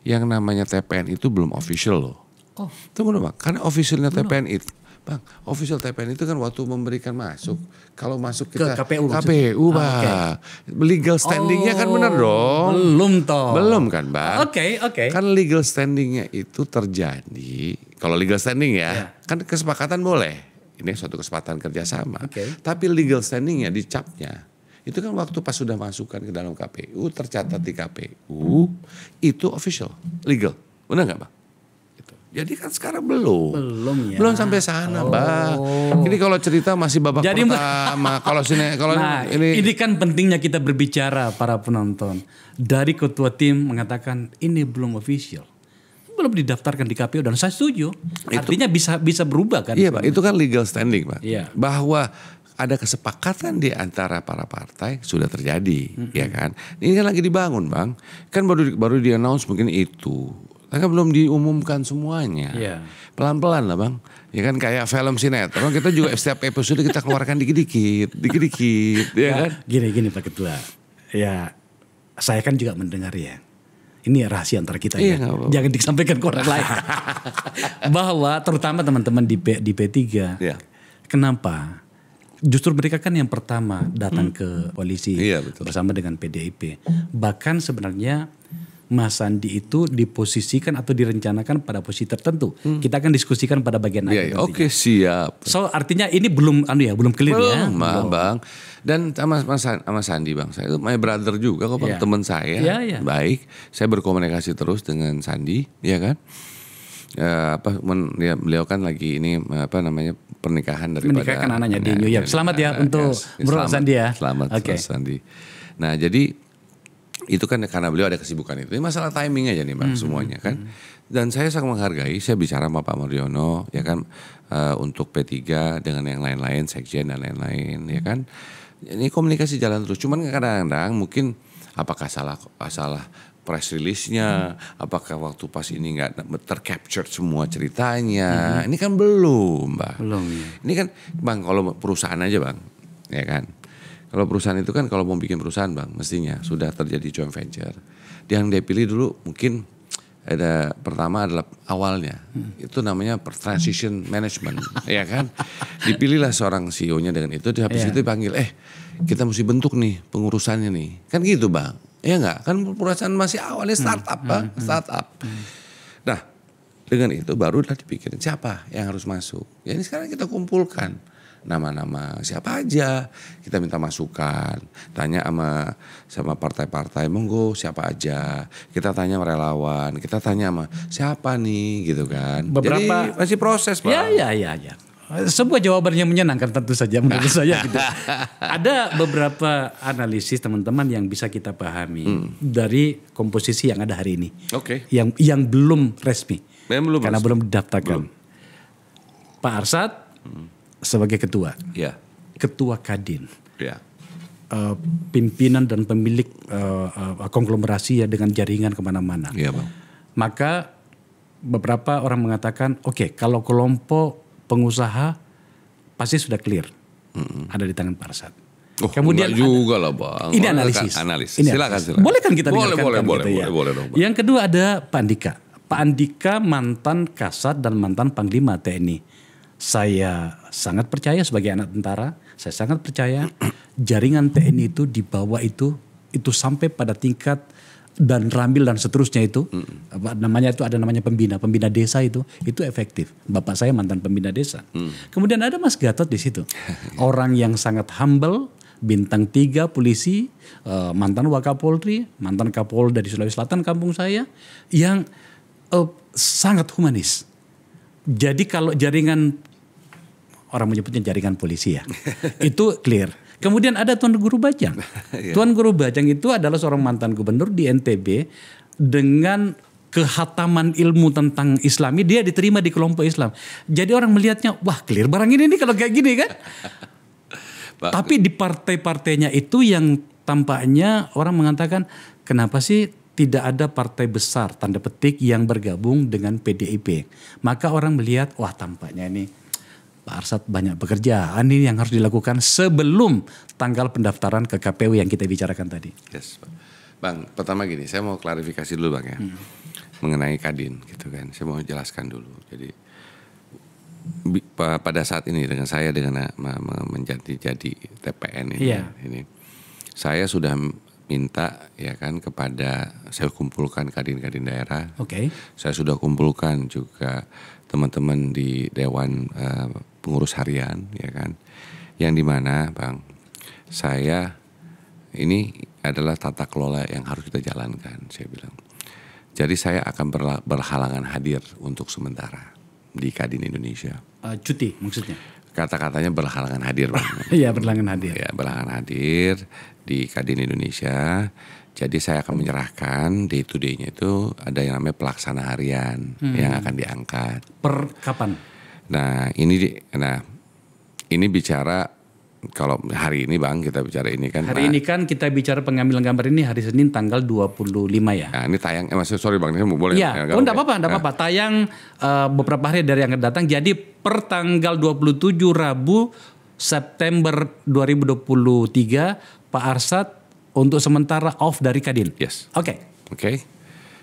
S2: Yang namanya TPN itu belum official loh.
S1: Oh.
S2: Tunggu dong Bang, karena officialnya TPN itu. Bang, official TPN itu kan waktu memberikan masuk. Kalau masuk kita
S1: ke KPU
S2: Bang. Okay. Legal standingnya kan benar dong.
S1: Belum toh.
S2: Belum kan Bang.
S1: Oke.
S2: Kan legal standingnya itu terjadi. Kalau legal standing ya, kan kesepakatan boleh. Ini suatu kesepakatan kerjasama. Tapi legal standingnya dicapnya. Itu kan waktu pas sudah masukkan ke dalam KPU, tercatat di KPU, itu official, legal. Benar nggak Bang? Gitu. Jadi kan sekarang belum. Belum sampai sana Bang. Ini kalau cerita masih babak pertama. Ini
S1: kan pentingnya kita berbicara para penonton. Dari ketua tim mengatakan ini belum official. Belum didaftarkan di KPU dan saya setuju. Artinya bisa berubah kan?
S2: Iya Pak, itu kan legal standing Pak.
S1: Iya.
S2: Bahwa ada kesepakatan di antara para partai sudah terjadi, ya kan? Ini kan lagi dibangun Bang. Kan baru di announce mungkin itu. Kan belum diumumkan semuanya.
S1: Yeah.
S2: Pelan-pelan lah Bang. Ya kan kayak film sinetron, kita juga setiap episode kita keluarkan dikit-dikit, ya kan?
S1: Gini Pak Ketua. Ya, saya kan juga mendengar ya. Ini rahasia antara kita ya. Jangan disampaikan ke orang lain. Bahwa terutama teman-teman di P3. Yeah. Kenapa? Justru mereka kan yang pertama datang ke koalisi bersama dengan PDIP. Bahkan sebenarnya Mas Sandi itu diposisikan atau direncanakan pada posisi tertentu. Kita akan diskusikan pada bagian akhir.
S2: Oke, siap.
S1: So artinya ini belum clear ya.
S2: Belum Bang. Dan sama Sandi Bang, saya my brother juga kok Bang, teman saya. Baik, saya berkomunikasi terus dengan Sandi, ya kan? Beliau kan lagi ini pernikahan daripada
S1: menikahkan anaknya di New York. Selamat ya untuk Bro Sandi ya.
S2: Selamat Sandi. Nah jadi itu kan karena beliau ada kesibukan itu. Ini masalah timing aja nih Bang semuanya kan. Dan saya sangat menghargai. Saya bicara sama Pak Mardiono ya kan untuk P3 dengan yang lain-lain, sekjen dan lain-lain ya kan. Ini komunikasi jalan terus. Cuman kadang-kadang mungkin apakah salah press release-nya, apakah waktu pas ini nggak tercapture semua ceritanya, ini kan belum, Bang.
S1: Belum. Ya.
S2: Ini kan, Bang, kalau perusahaan aja, Bang, ya kan. Kalau perusahaan itu kan kalau mau bikin perusahaan, Bang, mestinya sudah terjadi joint venture. Yang dia pilih dulu mungkin ada pertama adalah awalnya, itu namanya transition management, ya kan. Dipilihlah seorang CEO-nya dengan itu, habis itu dipanggil, kita mesti bentuk nih pengurusannya nih, kan gitu, Bang. Ya enggak, kan perusahaan masih awalnya startup, Bang, startup. Nah, dengan itu baru udah dipikirin siapa yang harus masuk. Ya ini sekarang kita kumpulkan nama-nama siapa aja, kita minta masukan, tanya sama partai-partai, monggo siapa aja, kita tanya sama relawan, kita tanya sama siapa nih, gitu kan. Jadi masih proses, Bang.
S1: Ya. Sebuah jawaban yang menyenangkan tentu saja menurut saya gitu. Ada beberapa analisis teman-teman yang bisa kita pahami dari komposisi yang ada hari ini.
S2: Oke.
S1: Yang belum resmi. Karena
S2: resmi.
S1: belum didaftarkan. Pak Arsad sebagai ketua.
S2: Ya.
S1: Ketua Kadin.
S2: Ya.
S1: Pimpinan dan pemilik konglomerasi ya dengan jaringan kemana-mana.
S2: Iya, Bang.
S1: Maka beberapa orang mengatakan, oke, kalau kelompok pengusaha pasti sudah clear, ada di tangan Pak Arsad.
S2: Kemudian juga lah, Bang.
S1: Ini analisis.
S2: Silakan.
S1: Boleh kan kita dengarkan?
S2: Boleh dong, Bang.
S1: Yang kedua ada Pak Andika. Pak Andika mantan Kasat dan mantan Panglima TNI. Saya sangat percaya sebagai anak tentara, saya sangat percaya jaringan TNI itu di bawah itu itu sampai pada tingkat dan rambil dan seterusnya itu, namanya itu ada namanya pembina desa itu efektif. Bapak saya mantan pembina desa. Kemudian ada Mas Gatot di situ, orang yang sangat humble, bintang 3 polisi, mantan Wakapolri, mantan Kapolda di Sulawesi Selatan kampung saya, yang sangat humanis. Jadi kalau jaringan, orang menyebutnya jaringan polisi ya, itu clear. Kemudian ada Tuan Guru Bajang. Tuan Guru Bajang itu adalah seorang mantan gubernur di NTB dengan kehataman ilmu tentang Islami, dia diterima di kelompok Islam. Jadi orang melihatnya, wah clear barang ini nih kalau kayak gini kan. Tapi di partai-partainya itu yang tampaknya orang mengatakan, kenapa sih tidak ada partai besar tanda petik yang bergabung dengan PDIP. Maka orang melihat, wah tampaknya ini Pak Arsad banyak pekerjaan ini yang harus dilakukan sebelum tanggal pendaftaran ke KPU yang kita bicarakan tadi.
S2: Yes, Bang. Pertama gini, saya mau klarifikasi dulu Bang ya, mengenai Kadin gitu kan. Saya mau jelaskan dulu. Jadi pada saat ini dengan saya dengan menjadi TPN ini, saya sudah minta ya kan kepada, saya kumpulkan kadin-kadin daerah. Saya sudah kumpulkan juga teman-teman di Dewan Pengurus Harian ya kan, yang dimana Bang, saya ini adalah tata kelola yang harus kita jalankan, saya bilang. Jadi saya akan berhalangan hadir untuk sementara di Kadin Indonesia.
S1: Cuti maksudnya?
S2: Kata-katanya berhalangan hadir Bang.
S1: Iya, berhalangan hadir.
S2: Ya, berhalangan hadir di Kadin Indonesia. Jadi saya akan menyerahkan day to day-nya itu ada yang namanya pelaksana harian yang akan diangkat.
S1: Per kapan?
S2: Nah ini bicara kalau hari ini Bang kita bicara ini kan.
S1: Hari ini kan kita bicara pengambilan gambar ini hari Senin tanggal 25 ya.
S2: Nah ini tayang, sorry Bang, ini boleh.
S1: Iya, enggak apa-apa. Tayang beberapa hari dari yang akan datang. Jadi per tanggal 27 Rabu September 2023 Pak Arsad untuk sementara off dari Kadin.
S2: Yes.
S1: Oke.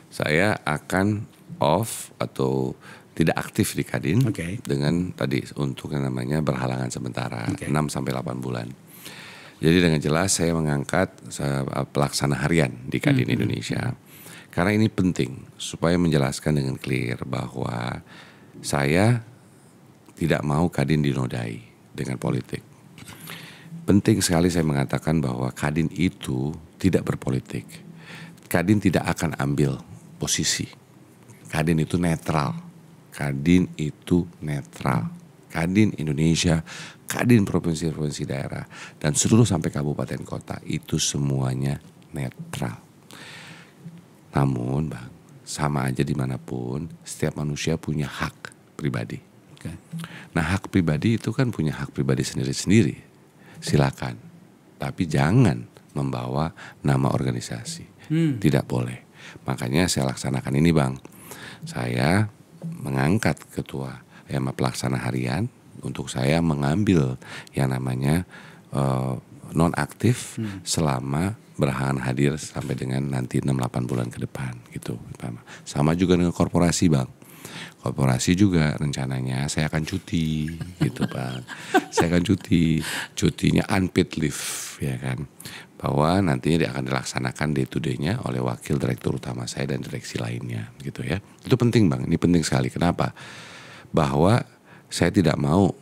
S2: Saya akan off atau tidak aktif di Kadin dengan tadi untuk yang namanya berhalangan sementara 6 sampai 8 bulan. Jadi dengan jelas saya mengangkat pelaksana harian di Kadin Indonesia. Karena ini penting supaya menjelaskan dengan clear bahwa saya tidak mau Kadin dinodai dengan politik. Penting sekali saya mengatakan bahwa Kadin itu tidak berpolitik. Kadin tidak akan ambil posisi. Kadin itu netral. Kadin itu netral. Kadin Indonesia, Kadin provinsi-provinsi daerah, dan seluruh sampai kabupaten kota itu semuanya netral. Namun Bang, sama aja dimanapun, setiap manusia punya hak pribadi. Nah hak pribadi itu kan punya hak pribadi sendiri-sendiri. Silakan, tapi jangan membawa nama organisasi. Tidak boleh. Makanya saya laksanakan ini Bang. Saya mengangkat ketua pelaksana harian untuk saya mengambil yang namanya non-aktif selama berhalangan hadir sampai dengan nanti 6-8 bulan ke depan gitu. Sama juga dengan korporasi Bang. Korporasi juga rencananya saya akan cuti gitu Bang. Saya akan cutinya unpaid leave ya kan. Bahwa nantinya dia akan dilaksanakan day to day-nya oleh wakil direktur utama saya dan direksi lainnya gitu ya. Itu penting Bang, ini penting sekali. Kenapa? Bahwa saya tidak mau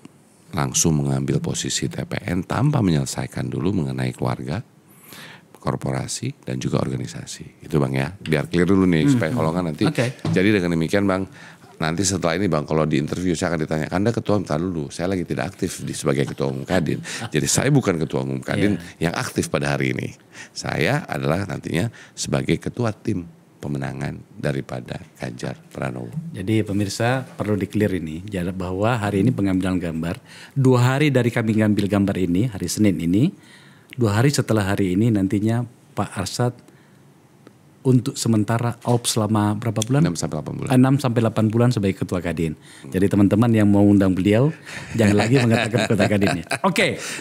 S2: langsung mengambil posisi TPN tanpa menyelesaikan dulu mengenai keluarga, korporasi dan juga organisasi. Itu Bang ya, biar clear dulu nih supaya kalau kan nanti. Jadi dengan demikian Bang, nanti setelah ini Bang, kalau di interview saya akan ditanya, Anda ketua umum, dulu saya lagi tidak aktif sebagai ketua umum Kadin. Jadi saya bukan ketua umum Kadin yang aktif pada hari ini. Saya adalah nantinya sebagai ketua tim pemenangan daripada Ganjar Pranowo.
S1: Jadi pemirsa perlu di-clear ini, bahwa hari ini pengambilan gambar, 2 hari dari kami ngambil gambar ini, hari Senin ini, 2 hari setelah hari ini nantinya Pak Arsad untuk sementara off selama berapa bulan?
S2: 6 sampai 8 bulan.
S1: 6 sampai 8 bulan sebagai ketua Kadin. Jadi teman-teman yang mau undang beliau jangan lagi mengatakan ketua Kadinnya.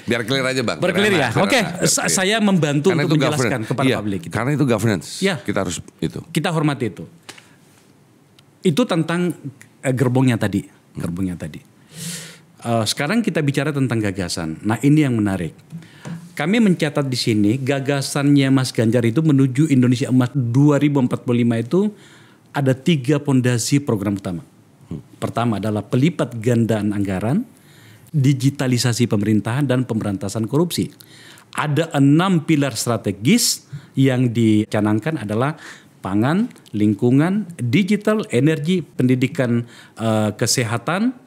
S2: Biar clear aja Bang.
S1: Berclear ya. Saya membantu karena untuk menjelaskan kepada publik.
S2: Karena itu governance. Kita harus itu.
S1: Kita hormati itu. Itu tentang gerbongnya tadi. Sekarang kita bicara tentang gagasan. Nah ini yang menarik. kami mencatat di sini gagasannya Mas Ganjar itu menuju Indonesia Emas 2045 itu ada 3 fondasi program utama. Pertama adalah pelipat gandaan anggaran, digitalisasi pemerintahan, dan pemberantasan korupsi. Ada 6 pilar strategis yang dicanangkan adalah pangan, lingkungan, digital, energi, pendidikan, kesehatan,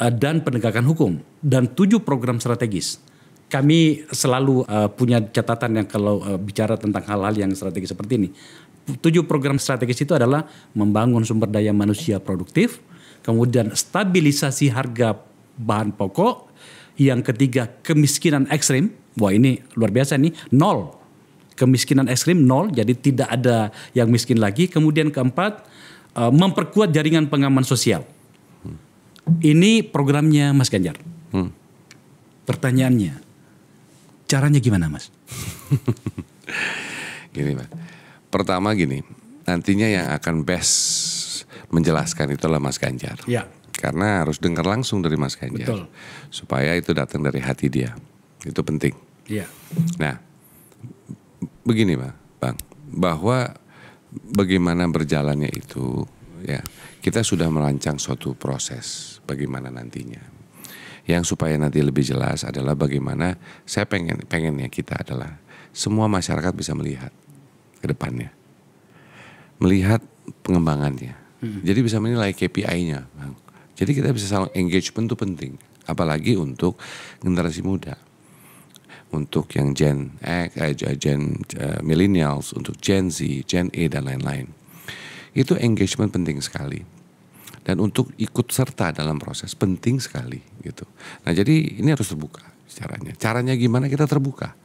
S1: dan penegakan hukum. Dan 7 program strategis. Kami selalu punya catatan yang kalau bicara tentang hal-hal yang strategis seperti ini. 7 program strategis itu adalah membangun sumber daya manusia produktif, kemudian stabilisasi harga bahan pokok, yang ketiga kemiskinan ekstrim, wah ini luar biasa nih, 0. Kemiskinan ekstrim 0, jadi tidak ada yang miskin lagi. Kemudian keempat, memperkuat jaringan pengaman sosial. Ini programnya Mas Ganjar. Pertanyaannya, caranya gimana Mas?
S2: Gini Mas. Pertama gini, nantinya yang akan best menjelaskan itulah Mas Ganjar.
S1: Ya.
S2: Karena harus dengar langsung dari Mas Ganjar.
S1: Betul.
S2: Supaya itu datang dari hati dia. Itu penting.
S1: Iya.
S2: Nah, begini Bang, bahwa bagaimana berjalannya itu, ya kita sudah merancang suatu proses bagaimana nantinya. Yang supaya nanti lebih jelas adalah bagaimana saya pengennya kita adalah semua masyarakat bisa melihat ke depannya, melihat pengembangannya. Jadi bisa menilai KPI-nya, Bang. Jadi kita bisa saling engagement itu penting, apalagi untuk generasi muda, untuk yang Gen millennials, untuk Gen Z, Gen A dan lain-lain. Itu engagement penting sekali. Dan untuk ikut serta dalam proses penting sekali gitu. Nah, jadi ini harus terbuka caranya. Caranya gimana kita terbuka?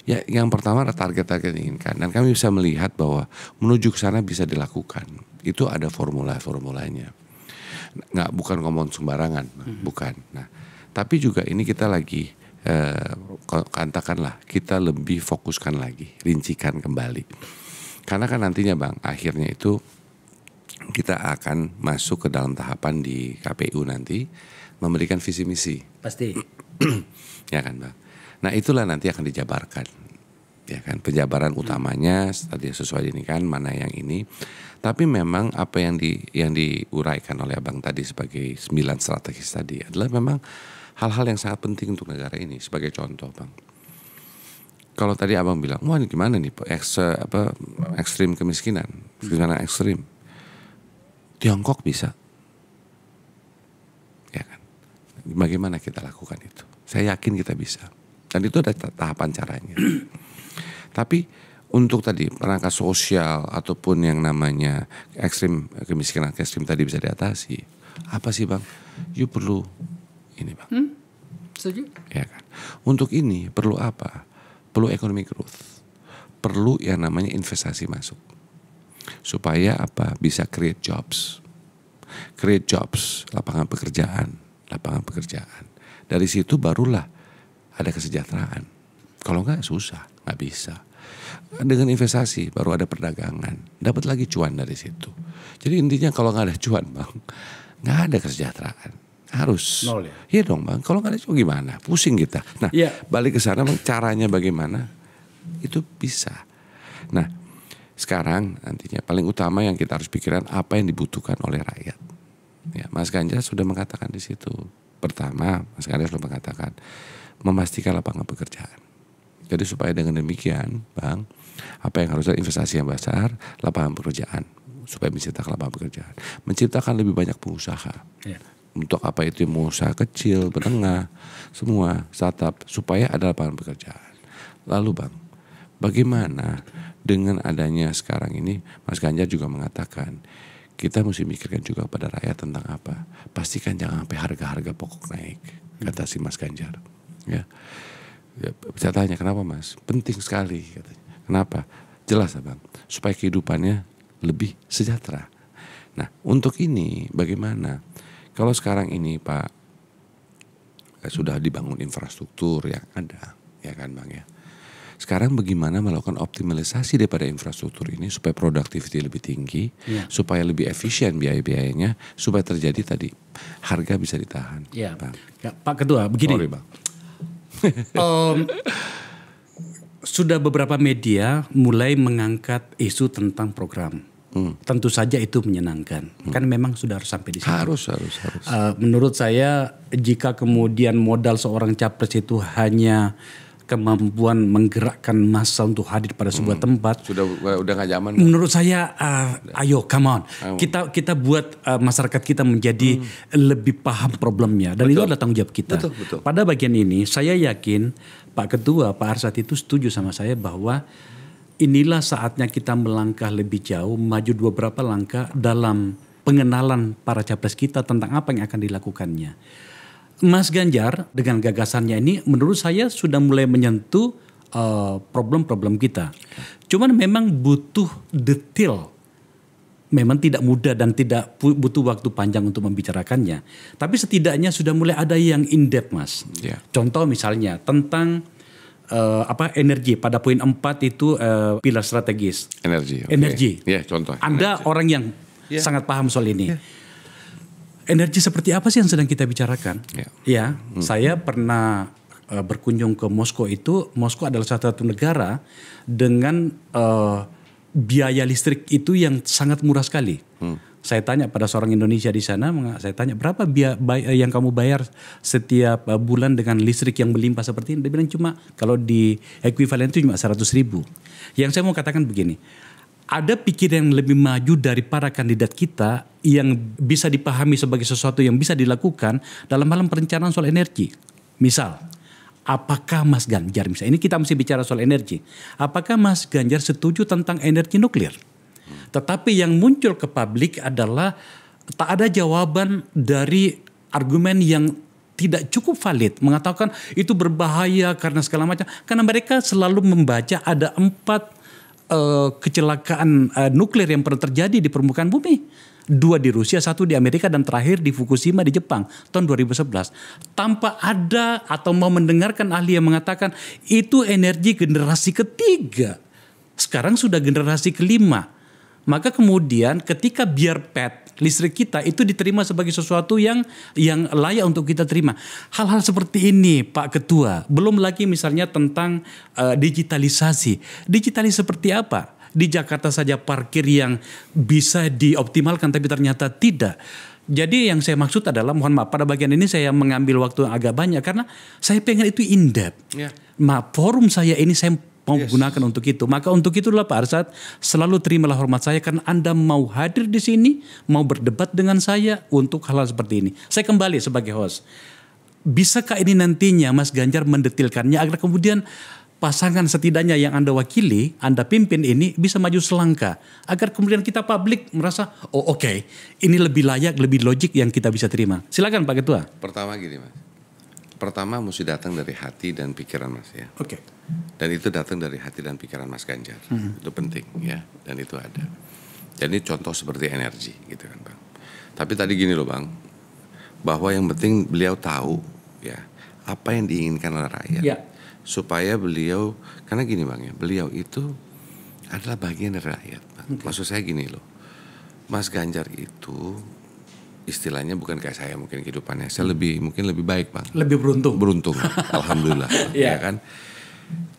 S2: Ya, yang pertama ada target-target yang diinginkan, dan kami bisa melihat bahwa menuju ke sana bisa dilakukan. Itu ada formulanya. Bukan ngomong sembarangan, bukan. Nah, tapi juga ini kita lagi katakanlah kita lebih fokuskan lagi, rincikan kembali. Karena kan nantinya Bang, akhirnya itu kita akan masuk ke dalam tahapan di KPU nanti memberikan visi misi.
S1: Pasti.
S2: Ya kan Bang. Nah itulah nanti akan dijabarkan, ya kan, penjabaran utamanya tadi sesuai ini kan mana yang ini. Tapi memang apa yang diuraikan oleh Abang tadi sebagai 9 strategis tadi adalah memang hal-hal yang sangat penting untuk negara ini. Sebagai contoh Bang, kalau tadi Abang bilang, wah ini gimana nih ekstrim kemiskinan ekstrim, Tiongkok bisa, ya kan? Bagaimana kita lakukan itu? Saya yakin kita bisa. Dan itu ada tahapan caranya. Tapi untuk tadi perangkat sosial ataupun yang namanya kemiskinan ekstrim tadi bisa diatasi. Apa sih Bang? You perlu ini Bang.
S1: Setuju?
S2: Ya kan. Untuk ini perlu apa? Perlu economic growth. Perlu yang namanya investasi masuk. Supaya apa? Bisa create jobs. Lapangan pekerjaan. Dari situ barulah ada kesejahteraan. Kalau enggak susah, nggak bisa. Dengan investasi baru ada perdagangan, dapat lagi cuan dari situ. Jadi intinya kalau nggak ada cuan Bang, nggak ada kesejahteraan. Harus.
S1: Nol ya?
S2: Iya dong Bang, kalau nggak ada cuan gimana? Pusing kita. Nah balik ke sana Bang, caranya bagaimana? Itu bisa. Nah sekarang nantinya paling utama yang kita harus pikirkan apa yang dibutuhkan oleh rakyat. Ya, Mas Ganjar sudah mengatakan di situ. Pertama, Mas Ganjar sudah mengatakan memastikan lapangan pekerjaan. Jadi supaya dengan demikian, Bang, apa yang harus ada investasi yang besar, lapangan pekerjaan, supaya menciptakan lapangan pekerjaan, menciptakan lebih banyak pengusaha.
S1: Ya.
S2: Untuk apa itu pengusaha kecil, menengah, semua startup, supaya ada lapangan pekerjaan. Lalu Bang, bagaimana dengan adanya sekarang ini, Mas Ganjar juga mengatakan kita mesti mikirkan juga pada rakyat tentang apa. Pastikan jangan sampai harga-harga pokok naik, kata si Mas Ganjar. Ya, bisa tanya kenapa Mas? Penting sekali katanya. Kenapa? Jelas Bang, supaya kehidupannya lebih sejahtera. Nah untuk ini bagaimana? Kalau sekarang ini Pak sudah dibangun infrastruktur yang ada, ya kan Bang ya. Sekarang bagaimana melakukan optimalisasi daripada infrastruktur ini supaya productivity lebih tinggi, supaya lebih efisien biaya-biayanya, supaya terjadi tadi harga bisa ditahan.
S1: Ya.
S2: Bang.
S1: Ya, Pak Ketua, begini.
S2: Sorry Bang.
S1: sudah beberapa media mulai mengangkat isu tentang program. Tentu saja itu menyenangkan. Kan memang sudah harus sampai di situ.
S2: Harus.
S1: Menurut saya jika kemudian modal seorang capres itu hanya kemampuan menggerakkan massa untuk hadir pada sebuah tempat,
S2: udah nggak zaman.
S1: Menurut saya, ayo come on, kita buat masyarakat kita menjadi lebih paham problemnya, dan itu adalah tanggung jawab kita.
S2: Betul.
S1: Pada bagian ini, saya yakin Pak Ketua, Pak Arsyad itu setuju sama saya bahwa inilah saatnya kita melangkah lebih jauh, maju beberapa langkah dalam pengenalan para capres kita tentang apa yang akan dilakukannya. Mas Ganjar dengan gagasannya ini menurut saya sudah mulai menyentuh problem-problem kita. Cuman memang butuh detail. Memang tidak mudah dan tidak butuh waktu panjang untuk membicarakannya. Tapi setidaknya sudah mulai ada yang in-depth, Mas.
S2: Yeah.
S1: Contoh misalnya tentang energi. Pada poin 4 itu pilar strategis.
S2: Energi. Okay.
S1: Energi.
S2: Ya, contoh.
S1: Anda orang yang sangat paham soal ini. Energi seperti apa sih yang sedang kita bicarakan? Ya, saya pernah berkunjung ke Moskow itu. Moskow adalah salah satu negara dengan biaya listrik itu yang sangat murah sekali. Saya tanya pada seorang Indonesia di sana, saya tanya berapa biaya yang kamu bayar setiap bulan dengan listrik yang melimpah seperti ini. Dia bilang cuma kalau di ekuivalen itu cuma 100.000. Yang saya mau katakan begini, ada pikiran yang lebih maju dari para kandidat kita yang bisa dipahami sebagai sesuatu yang bisa dilakukan dalam hal perencanaan soal energi. Misal, apakah Mas Ganjar, misalnya ini kita mesti bicara soal energi, apakah Mas Ganjar setuju tentang energi nuklir? Tetapi yang muncul ke publik adalah tak ada jawaban dari argumen yang tidak cukup valid. Mengatakan itu berbahaya karena segala macam. Karena mereka selalu membaca ada 4 kecelakaan nuklir yang pernah terjadi di permukaan bumi. 2 di Rusia, 1 di Amerika, dan terakhir di Fukushima di Jepang tahun 2011. Tanpa ada atau mau mendengarkan ahli yang mengatakan itu energi generasi ketiga. Sekarang sudah generasi kelima. Maka kemudian ketika biar PET listrik kita itu diterima sebagai sesuatu yang layak untuk kita terima. Hal-hal seperti ini Pak Ketua. Belum lagi misalnya tentang digitalisasi. Digitalisasi seperti apa? Di Jakarta saja parkir yang bisa dioptimalkan tapi ternyata tidak. Jadi yang saya maksud adalah, mohon maaf pada bagian ini saya mengambil waktu yang agak banyak karena saya pengen itu in-depth. Forum saya ini saya mau gunakan untuk itu. Maka untuk itulah Pak Arsyad, selalu terimalah hormat saya karena Anda mau hadir di sini, mau berdebat dengan saya untuk hal-hal seperti ini. Saya kembali sebagai host. Bisakah ini nantinya Mas Ganjar mendetilkannya agar kemudian pasangan setidaknya yang Anda wakili, Anda pimpin ini bisa maju selangkah. Agar kemudian kita publik merasa, oh oke, ini lebih layak, lebih logik yang kita bisa terima. Silakan Pak Ketua.
S2: Pertama gini Mas. Pertama mesti datang dari hati dan pikiran Mas ya.
S1: Oke.
S2: Dan itu datang dari hati dan pikiran Mas Ganjar. Itu penting ya. Dan itu ada. Jadi contoh seperti energi gitu kan Bang. Tapi tadi gini loh Bang. Bahwa yang penting beliau tahu ya apa yang diinginkan oleh rakyat. Ya. Supaya beliau, karena gini Bang ya, beliau itu adalah bagian dari rakyat Bang. Maksud saya gini loh. Mas Ganjar itu istilahnya bukan kayak saya mungkin kehidupannya. Saya mungkin lebih baik Bang.
S1: Lebih beruntung.
S2: Beruntung. Alhamdulillah. Ya kan.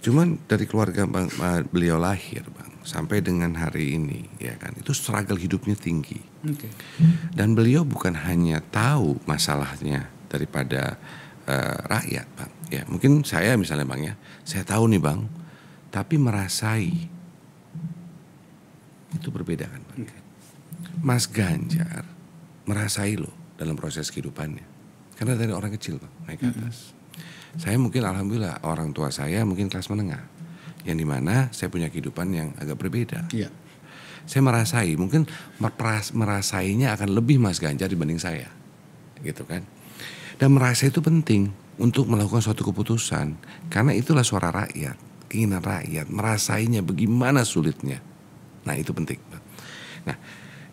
S2: Cuman dari keluarga beliau lahir Bang sampai dengan hari ini ya kan, itu struggle hidupnya tinggi. Dan beliau bukan hanya tahu masalahnya daripada rakyat Bang. Ya mungkin saya misalnya Bang ya, saya tahu nih Bang, tapi merasai itu berbeda kan Bang. Mas Ganjar merasai loh dalam proses kehidupannya. Karena dari orang kecil Bang, naik ke atas. Saya mungkin alhamdulillah orang tua saya mungkin kelas menengah. Yang dimana saya punya kehidupan yang agak berbeda. Iya. Saya merasai, mungkin merasainya akan lebih Mas Ganjar dibanding saya. Gitu kan. Dan merasa itu penting untuk melakukan suatu keputusan. Karena itulah suara rakyat, keinginan rakyat. Merasainya bagaimana sulitnya. Nah itu penting. Nah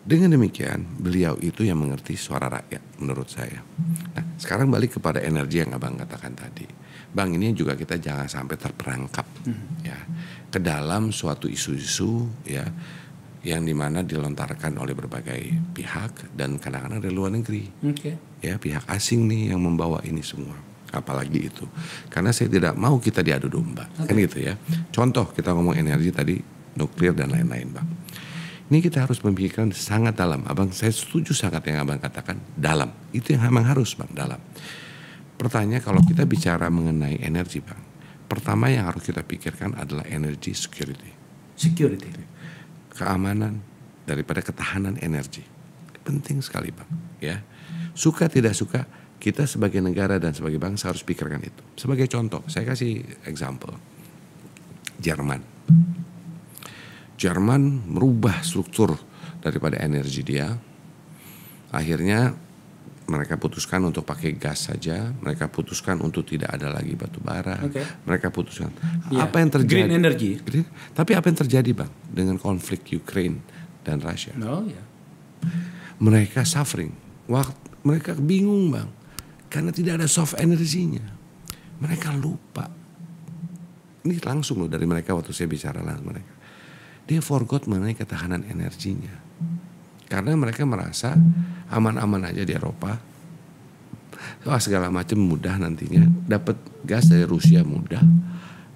S2: dengan demikian beliau itu yang mengerti suara rakyat menurut saya. Nah sekarang balik kepada energi yang Abang katakan tadi. Bang ini juga kita jangan sampai terperangkap ya ke dalam suatu isu-isu ya yang dimana dilontarkan oleh berbagai pihak dan kadang-kadang dari luar negeri. Ya pihak asing nih yang membawa ini semua. apalagi itu. Karena saya tidak mau kita diadu domba, kan gitu ya. Contoh kita ngomong energi tadi, nuklir dan lain-lain, Bang. Ini kita harus memikirkan sangat dalam. Abang, saya setuju sangat yang Abang katakan, dalam. Itu yang memang harus, Bang, dalam. Pertanyaan kalau kita bicara mengenai energi, Bang, pertama yang harus kita pikirkan adalah energy security.
S1: Security.
S2: Keamanan daripada ketahanan energi. Penting sekali, Bang, ya. Suka tidak suka, kita sebagai negara dan sebagai bangsa harus pikirkan itu. Sebagai contoh, saya kasih example. Jerman merubah struktur daripada energi dia. Akhirnya mereka putuskan untuk pakai gas saja. Mereka putuskan untuk tidak ada lagi batu bara. Mereka putuskan. Apa yang terjadi?
S1: Green energy.
S2: Tapi apa yang terjadi, Bang, dengan konflik Ukraine dan Rusia?
S1: Ya.
S2: Mereka suffering. Mereka bingung, Bang, karena tidak ada soft energinya. Mereka lupa. Ini langsung loh dari mereka waktu saya bicara langsung mereka. Dia forgot mengenai ketahanan energinya. Karena mereka merasa aman-aman aja di Eropa. Segala macam mudah nantinya. Dapat gas dari Rusia mudah.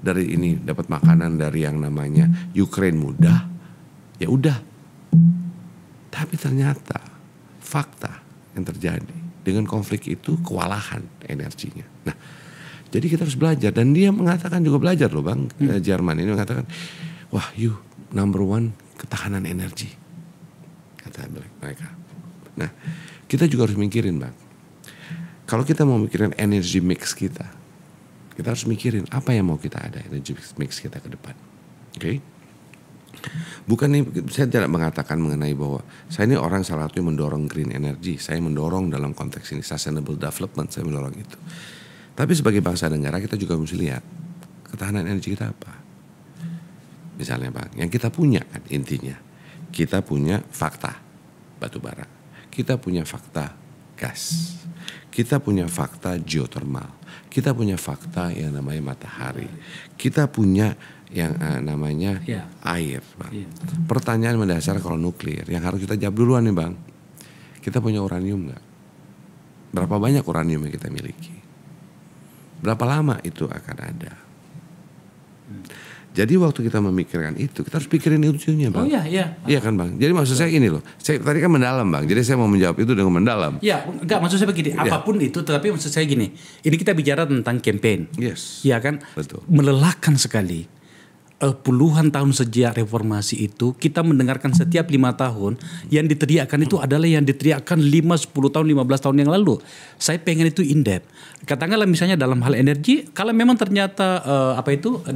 S2: Dari ini dapat makanan dari yang namanya Ukraine mudah. Ya udah. Tapi ternyata fakta yang terjadi dengan konflik itu kewalahan energinya. Nah, jadi kita harus belajar. Dan dia mengatakan juga belajar loh, Bang. Jerman ini mengatakan, wah, number one ketahanan energi, kata mereka. Nah, kita juga harus mikirin, Bang. Kalau kita mau mikirin energy mix kita harus mikirin apa yang mau kita ada energy mix kita ke depan. Oke? Bukan nih, saya tidak mengatakan mengenai bahwa saya ini orang salah satu yang mendorong green energy. Saya mendorong dalam konteks ini sustainable development, saya mendorong itu. Tapi sebagai bangsa dan negara kita juga mesti lihat ketahanan energi kita apa. Misalnya, Bang, yang kita punya kan intinya, kita punya fakta batu bara, kita punya fakta gas, kita punya fakta geothermal, kita punya fakta yang namanya matahari, kita punya yang namanya air, Bang. Pertanyaan mendasar kalau nuklir yang harus kita jawab duluan nih, Bang, kita punya uranium nggak? Berapa banyak uranium yang kita miliki? Berapa lama itu akan ada? Jadi waktu kita memikirkan itu, kita harus pikirin ujungnya, Bang. Iya kan, Bang. Jadi maksud saya ini loh, saya tadi kan mendalam, Bang. Jadi saya mau menjawab itu dengan mendalam.
S1: Ya, enggak, maksud saya begini, apapun itu, tetapi maksud saya gini, ini kita bicara tentang campaign.
S2: Yes.
S1: Iya kan?
S2: Betul.
S1: Melelahkan sekali. Puluhan tahun sejak reformasi itu kita mendengarkan setiap 5 tahun yang diteriakkan itu adalah yang diteriakkan 5, 10 tahun, 15 tahun yang lalu. Saya pengen itu in depth. Katakanlah misalnya dalam hal energi, kalau memang ternyata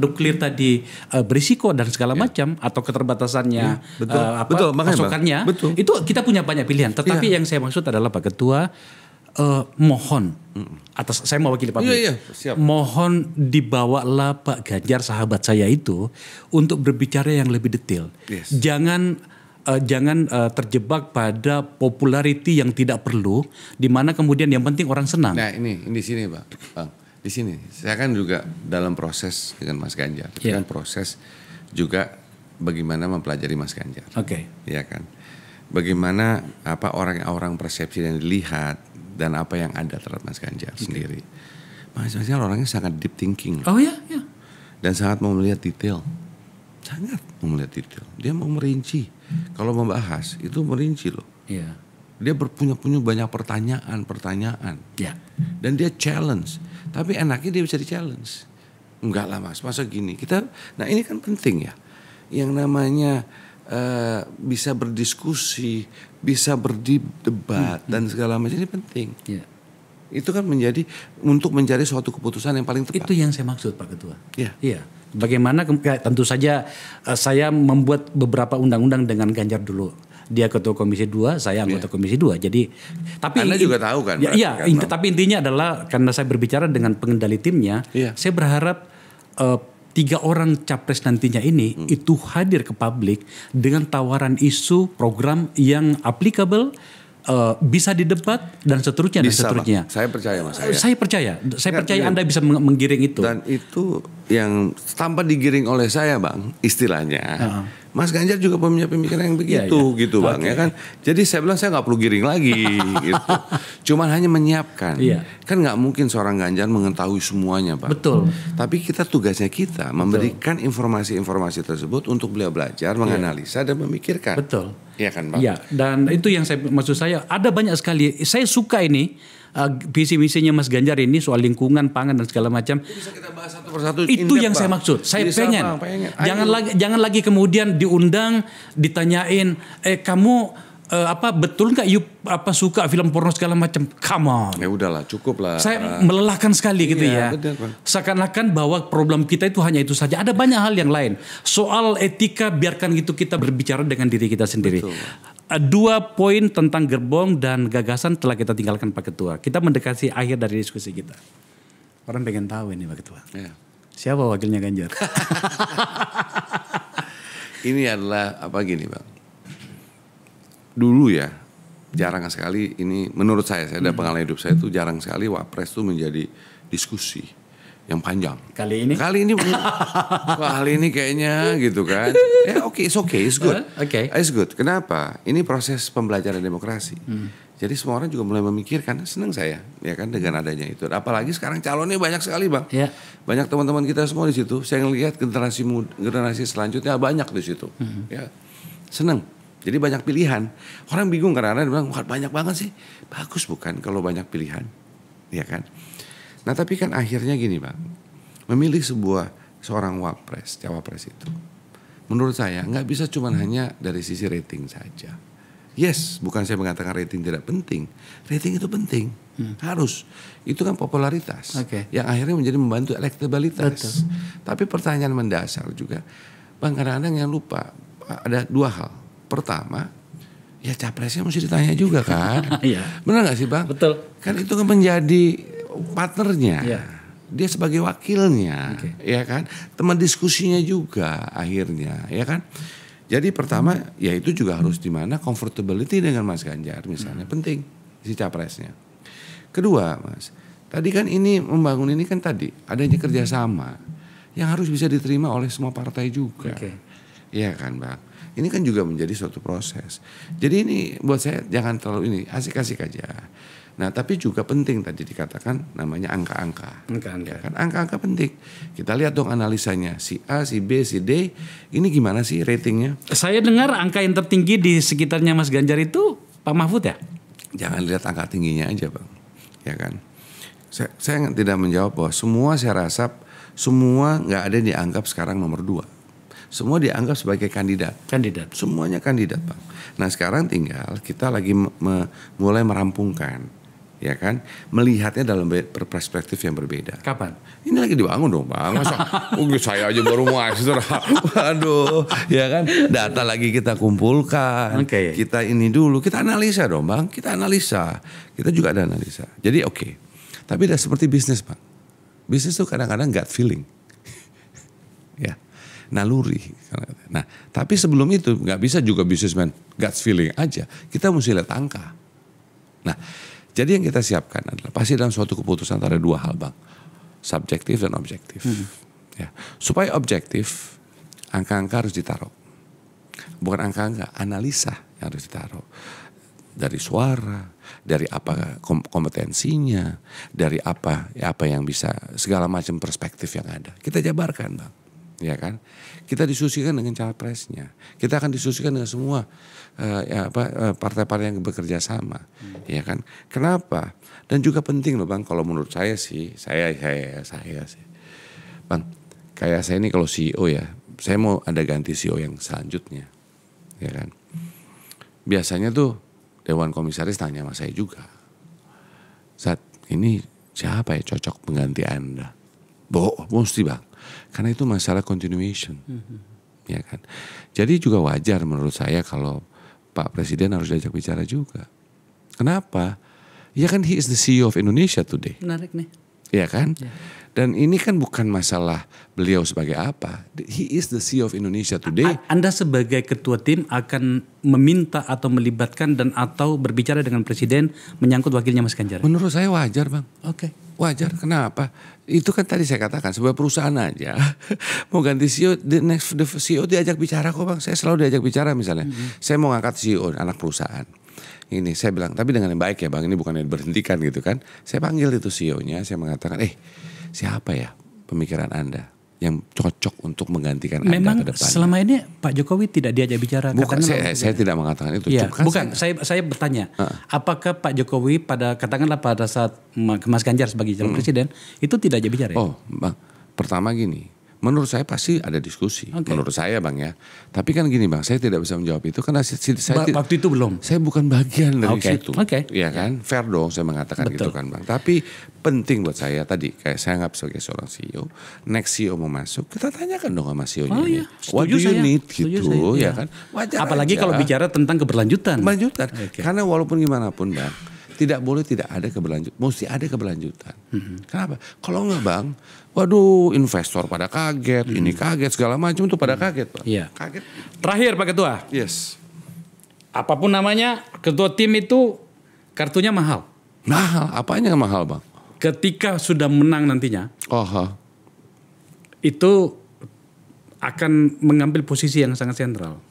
S1: nuklir tadi berisiko dan segala macam atau keterbatasannya pasokannya, itu kita punya banyak pilihan. Tetapi yang saya maksud adalah Pak Ketua, mohon atas saya mewakili Pak mohon dibawalah Pak Ganjar sahabat saya itu untuk berbicara yang lebih detail. Jangan terjebak pada popularity yang tidak perlu, di mana kemudian yang penting orang senang.
S2: Nah ini di sini, Bang, di sini saya kan juga dalam proses dengan Mas Ganjar, kan proses juga bagaimana mempelajari Mas Ganjar. Ya kan, bagaimana orang persepsi yang dilihat dan apa yang ada terhadap Mas Ganjar sendiri. Mas Ganjar orangnya sangat deep thinking. Dan sangat mau melihat detail. Sangat mau melihat detail. Dia mau merinci. Kalau membahas itu merinci loh. Dia punya banyak pertanyaan. Dan dia challenge. Tapi enaknya dia bisa di-challenge. Enggak lah, Mas, masa gini. Nah ini kan penting ya. Yang namanya bisa berdiskusi, bisa berdebat dan segala macam ini penting. Itu kan untuk mencari suatu keputusan yang paling tepat.
S1: Itu yang saya maksud, Pak Ketua. Bagaimana tentu saja saya membuat beberapa undang-undang dengan Ganjar dulu. Dia ketua Komisi 2, saya anggota Komisi 2. Jadi tapi
S2: Anda juga tahu kan?
S1: Tapi intinya adalah karena saya berbicara dengan pengendali timnya, saya berharap 3 orang capres nantinya ini itu hadir ke publik dengan tawaran isu program yang applicable, bisa didebat dan seterusnya.
S2: Bang. Saya percaya, Mas.
S1: Saya percaya Anda bisa menggiring itu.
S2: Dan itu yang tanpa digiring oleh saya, Bang, istilahnya Mas Ganjar juga punya pemikiran yang begitu, gitu Bang, ya kan. Jadi saya bilang saya nggak perlu giring lagi, gitu. Cuman hanya menyiapkan. Kan nggak mungkin seorang Ganjar mengetahui semuanya, Pak.
S1: Betul.
S2: Tapi tugasnya kita memberikan informasi-informasi tersebut untuk beliau belajar, menganalisa dan memikirkan.
S1: Betul.
S2: Iya kan, Bang?
S1: Iya, dan itu yang maksud saya, ada banyak sekali. Saya suka ini visi misinya Mas Ganjar ini soal lingkungan, pangan dan segala macam.
S2: Bisa kita bahas satu persatu.
S1: Itu yang saya maksud. Saya pengen. Jangan lagi kemudian diundang, ditanyain, kamu betul nggak suka film porno segala macam? Come on.
S2: Ya udahlah, cukup lah.
S1: Saya melelahkan sekali gitu ya.
S2: Betul,
S1: seakan-akan bahwa problem kita itu hanya itu saja. Ada banyak hal yang lain. Soal etika, biarkan gitu kita berbicara dengan diri kita sendiri. Betul. 2 poin tentang gerbong dan gagasan telah kita tinggalkan Pak Ketua. Kita mendekati akhir dari diskusi kita. Orang pengen tahu ini Pak Ketua. Ya. Siapa wakilnya Ganjar?
S2: Ini adalah gini Bang. Dulu ya jarang sekali ini menurut saya ada pengalaman hidup saya itu jarang sekali Wapres itu menjadi diskusi yang panjang. Kali ini kayaknya gitu kan. It's good. It's good. Kenapa? Ini proses pembelajaran demokrasi. Jadi semua orang juga mulai memikirkan. Senang saya ya kan dengan adanya itu. Apalagi sekarang calonnya banyak sekali Bang. Yeah. Banyak teman-teman kita semua di situ. Saya ngelihat generasi selanjutnya banyak di situ. Ya. Senang. Jadi banyak pilihan. Orang bingung karena bilang banyak banget sih. Bagus bukan kalau banyak pilihan. Ya kan? Nah tapi kan akhirnya gini Bang, memilih seorang cawapres itu, menurut saya nggak bisa cuma hanya dari sisi rating saja. Yes, bukan saya mengatakan rating tidak penting, rating itu penting, harus. Itu kan popularitas, yang akhirnya menjadi membantu elektabilitas. Tapi pertanyaan mendasar juga, Bang kadang-kadang yang lupa ada 2 hal. Pertama, ya capresnya mesti ditanya juga kan, benar nggak sih Bang? Betul. Kan itu kan menjadi partnernya, dia sebagai wakilnya, ya kan, teman diskusinya juga akhirnya, ya kan. Jadi pertama, ya itu juga harus dimana comfortability dengan Mas Ganjar misalnya penting si capresnya. Kedua, Mas, tadi kan ini membangun ini kan tadi adanya kerjasama yang harus bisa diterima oleh semua partai juga, ya kan, Bang. Ini kan juga menjadi suatu proses. Jadi ini buat saya jangan terlalu ini asik-asik aja. Nah tapi juga penting tadi dikatakan namanya angka-angka. Ya kan? Angka-angka penting. Kita lihat dong analisanya si A, si B, si D. Ini gimana sih ratingnya?
S1: Saya dengar angka yang tertinggi di sekitarnya Mas Ganjar itu Pak Mahfud ya?
S2: Jangan lihat angka tingginya aja Bang. Ya kan. Saya tidak menjawab bahwa semua saya rasa semua nggak ada dianggap sekarang nomor 2. Semua dianggap sebagai kandidat. Semuanya kandidat Bang. Nah sekarang tinggal kita lagi mulai merampungkan. Ya kan, melihatnya dalam perspektif yang berbeda.
S1: Kapan?
S2: Ini lagi dibangun dong Bang. Masa saya aja baru master. Waduh, ya kan. Data lagi kita kumpulkan. Kita ini dulu, kita analisa dong Bang. Kita analisa. Kita juga ada analisa. Jadi Tapi udah seperti bisnis Bang. Bisnis tuh kadang-kadang gut feeling. Ya. Naluri. Nah, tapi sebelum itu nggak bisa juga bisnismen gut feeling aja. Kita mesti lihat angka. Nah, jadi yang kita siapkan adalah pasti dalam suatu keputusan antara 2 hal Bang. Subjektif dan objektif. Ya. Supaya objektif, angka-angka harus ditaruh. Bukan angka-angka, analisa yang harus ditaruh. Dari suara, dari apa kompetensinya, dari apa yang bisa, segala macam perspektif yang ada. Kita jabarkan Bang. Ya kan, kita diskusikan dengan capresnya, kita akan diskusikan dengan semua partai-partai yang bekerja sama, ya kan. Kenapa? Dan juga penting loh Bang, kalau menurut saya sih, saya sih, Bang, kayak saya ini kalau CEO ya, saya mau ada ganti CEO yang selanjutnya, ya kan. Biasanya tuh Dewan Komisaris tanya sama saya juga, saat ini siapa ya cocok pengganti Anda? Mesti Bang. Karena itu masalah continuation, ya kan. Jadi juga wajar menurut saya kalau Pak Presiden harus diajak bicara juga. Kenapa? Ya kan he is the CEO of Indonesia today.
S1: Menarik nih.
S2: Ya kan. Dan ini kan bukan masalah beliau sebagai apa. He is the CEO of Indonesia today.
S1: Anda sebagai ketua tim akan meminta atau melibatkan dan atau berbicara dengan presiden menyangkut wakilnya Mas Ganjar?
S2: Menurut saya wajar, Bang.
S1: Oke.
S2: Wajar, kenapa? Itu kan tadi saya katakan sebuah perusahaan aja mau ganti CEO, the CEO diajak bicara kok, Bang. Saya selalu diajak bicara misalnya. Saya mau ngangkat CEO anak perusahaan. Ini saya bilang, tapi dengan yang baik ya, Bang. Ini bukan yang diberhentikan gitu kan. Saya panggil itu CEO-nya, saya mengatakan, siapa ya pemikiran Anda yang cocok untuk menggantikan
S1: Memang
S2: Anda ke depan?
S1: Selama ini Pak Jokowi tidak diajak bicara.
S2: Bukan, saya tidak mengatakan itu.
S1: Ya, bukan, saya bertanya, apakah Pak Jokowi pada saat Mas Ganjar sebagai calon presiden itu tidak ajak bicara?
S2: Oh, Bang, pertama gini. Menurut saya pasti ada diskusi. Menurut saya, Bang ya. Tapi kan gini, Bang, saya tidak bisa menjawab itu karena
S1: waktu itu belum.
S2: Saya bukan bagian dari situ. Iya kan? Fair dong saya mengatakan gitu kan, Bang. Tapi penting buat saya tadi, kayak saya anggap sebagai seorang CEO, next CEO mau masuk, kita tanyakan dong sama CEO-nya ini. What do you need gitu, ya kan? Wajar
S1: apalagi
S2: aja.
S1: kalau bicara tentang keberlanjutan.
S2: Karena walaupun gimana pun, Bang, tidak boleh tidak ada keberlanjutan. Mesti ada keberlanjutan. Kenapa? Kalau enggak, Bang, waduh, investor pada kaget, ini kaget, segala macam tuh pada kaget, Pak.
S1: Iya.
S2: Kaget.
S1: Terakhir Pak Ketua.
S2: Yes.
S1: Apapun namanya, ketua tim itu kartunya mahal.
S2: Mahal, apanya yang mahal, Bang?
S1: Ketika sudah menang nantinya, itu akan mengambil posisi yang sangat sentral.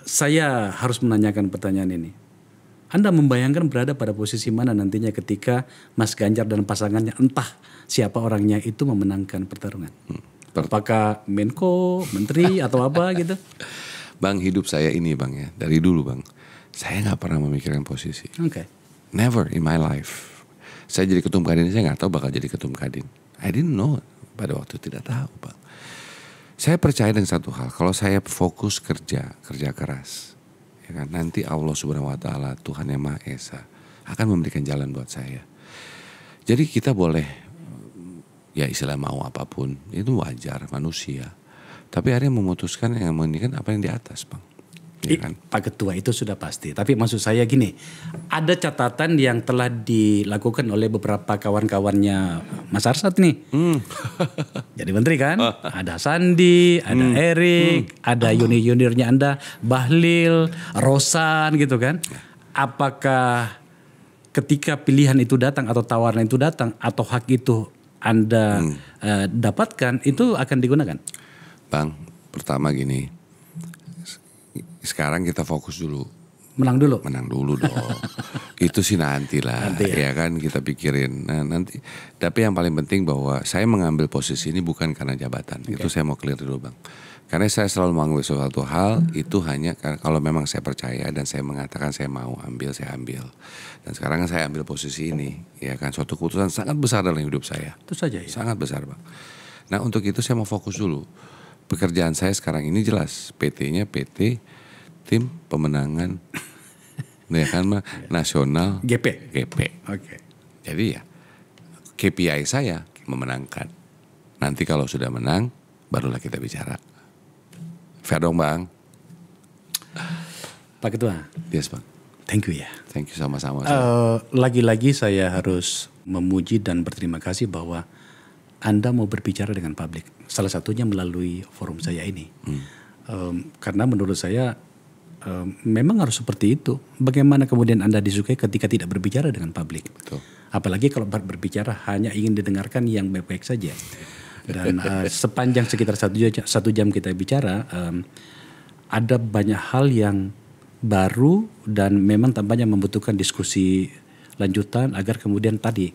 S1: Saya harus menanyakan pertanyaan ini. Anda membayangkan berada pada posisi mana nantinya ketika Mas Ganjar dan pasangannya, entah siapa orangnya itu memenangkan pertarungan? Apakah Menko, Menteri atau apa gitu?
S2: Bang, hidup saya ini, Bang ya, dari dulu, Bang, saya nggak pernah memikirkan posisi. Never in my life. Saya jadi ketum Kadin, saya nggak tahu bakal jadi ketum Kadin. I didn't know pada waktu tidak tahu, Bang. Saya percaya dengan satu hal, kalau saya fokus kerja keras, ya kan, nanti Allah Subhanahu Wa Taala, Tuhan yang Maha Esa, akan memberikan jalan buat saya. Jadi kita boleh, ya istilah mau apapun, itu wajar manusia. Tapi ada yang memutuskan, yang menginginkan apa yang di atas, Bang. Ya kan?
S1: Pak Ketua itu sudah pasti. Tapi maksud saya gini, ada catatan yang telah dilakukan oleh beberapa kawan-kawannya Mas Arsad nih. Jadi menteri kan, ada Sandi, ada Erik, ada junior-juniornya Anda, Bahlil, Rosan gitu kan. Apakah ketika pilihan itu datang atau tawaran itu datang atau hak itu Anda dapatkan, itu akan digunakan?
S2: Bang, pertama gini, sekarang kita fokus dulu.
S1: Menang dulu
S2: dong. Itu sih nanti lah, ya kan, kita pikirin. Nah, nanti. Tapi yang paling penting bahwa saya mengambil posisi ini bukan karena jabatan. Itu saya mau clear dulu, Bang. Karena saya selalu mengambil suatu hal itu hanya kalau memang saya percaya dan saya mengatakan saya mau ambil, saya ambil. Dan sekarang saya ambil posisi ini, ya kan, suatu keputusan sangat besar dalam hidup saya.
S1: Itu saja ya.
S2: Sangat besar, Bang. Nah, untuk itu saya mau fokus dulu. Pekerjaan saya sekarang ini jelas, PT-nya PT Tim Pemenangan ya kan, Nasional
S1: GP.
S2: Jadi ya KPI saya memenangkan. Nanti kalau sudah menang barulah kita bicara. Fair dong, Bang.
S1: Pak Ketua.
S2: Yes, Bang.
S1: Thank you ya.
S2: Thank you sama-sama.
S1: Lagi-lagi saya harus memuji dan berterima kasih bahwa Anda mau berbicara dengan publik. Salah satunya melalui forum saya ini. Karena menurut saya memang harus seperti itu. Bagaimana kemudian Anda disukai ketika tidak berbicara dengan publik?
S2: Betul.
S1: Apalagi kalau berbicara hanya ingin didengarkan yang baik-baik saja. Dan sepanjang sekitar satu jam kita bicara, ada banyak hal yang baru dan memang tampaknya membutuhkan diskusi lanjutan agar kemudian tadi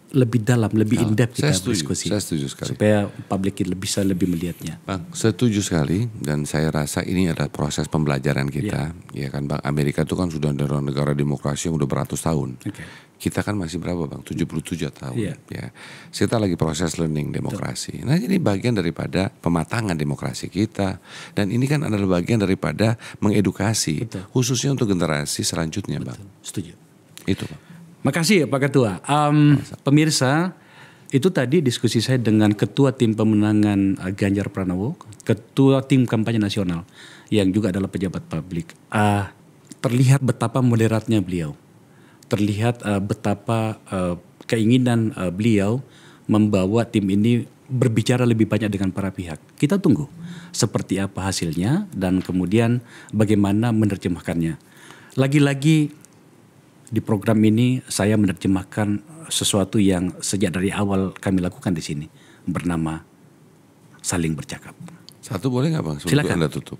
S1: lebih dalam, lebih in-depth kita berdiskusi.
S2: Saya setuju sekali.
S1: Supaya publik bisa lebih melihatnya.
S2: Bang, setuju sekali, dan saya rasa ini adalah proses pembelajaran kita. Ya kan, Bang, Amerika itu kan sudah negara demokrasi yang udah beratus tahun. Kita kan masih berapa, Bang? 77 tahun. Ya. Kita lagi proses learning demokrasi. Nah, ini bagian daripada pematangan demokrasi kita, dan ini kan adalah bagian daripada mengedukasi, khususnya untuk generasi selanjutnya, Bang.
S1: Setuju.
S2: Itu, Bang.
S1: Makasih Pak Ketua. Pemirsa, itu tadi diskusi saya dengan Ketua Tim Pemenangan Ganjar Pranowo, Ketua Tim Kampanye Nasional yang juga adalah pejabat publik. Terlihat betapa moderatnya beliau, terlihat betapa keinginan beliau membawa tim ini berbicara lebih banyak dengan para pihak. Kita tunggu seperti apa hasilnya dan kemudian bagaimana menerjemahkannya. Lagi-lagi di program ini saya menerjemahkan sesuatu yang sejak dari awal kami lakukan di sini, bernama saling bercakap.
S2: Satu boleh nggak Bang? Sebelum Anda tutup.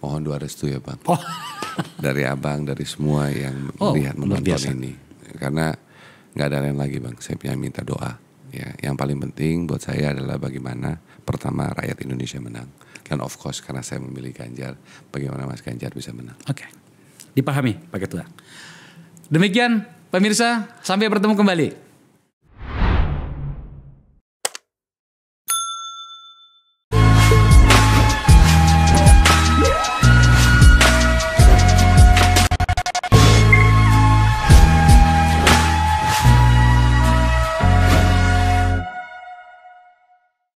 S2: Mohon doa restu ya Bang. Dari Abang, dari semua yang melihat menonton ini. Karena nggak ada lain lagi Bang. Saya punya minta doa. Ya, yang paling penting buat saya adalah bagaimana pertama rakyat Indonesia menang. Dan of course karena saya memilih Ganjar, bagaimana Mas Ganjar bisa menang.
S1: Oke. Dipahami Pak Ketua. Demikian pemirsa, sampai bertemu kembali.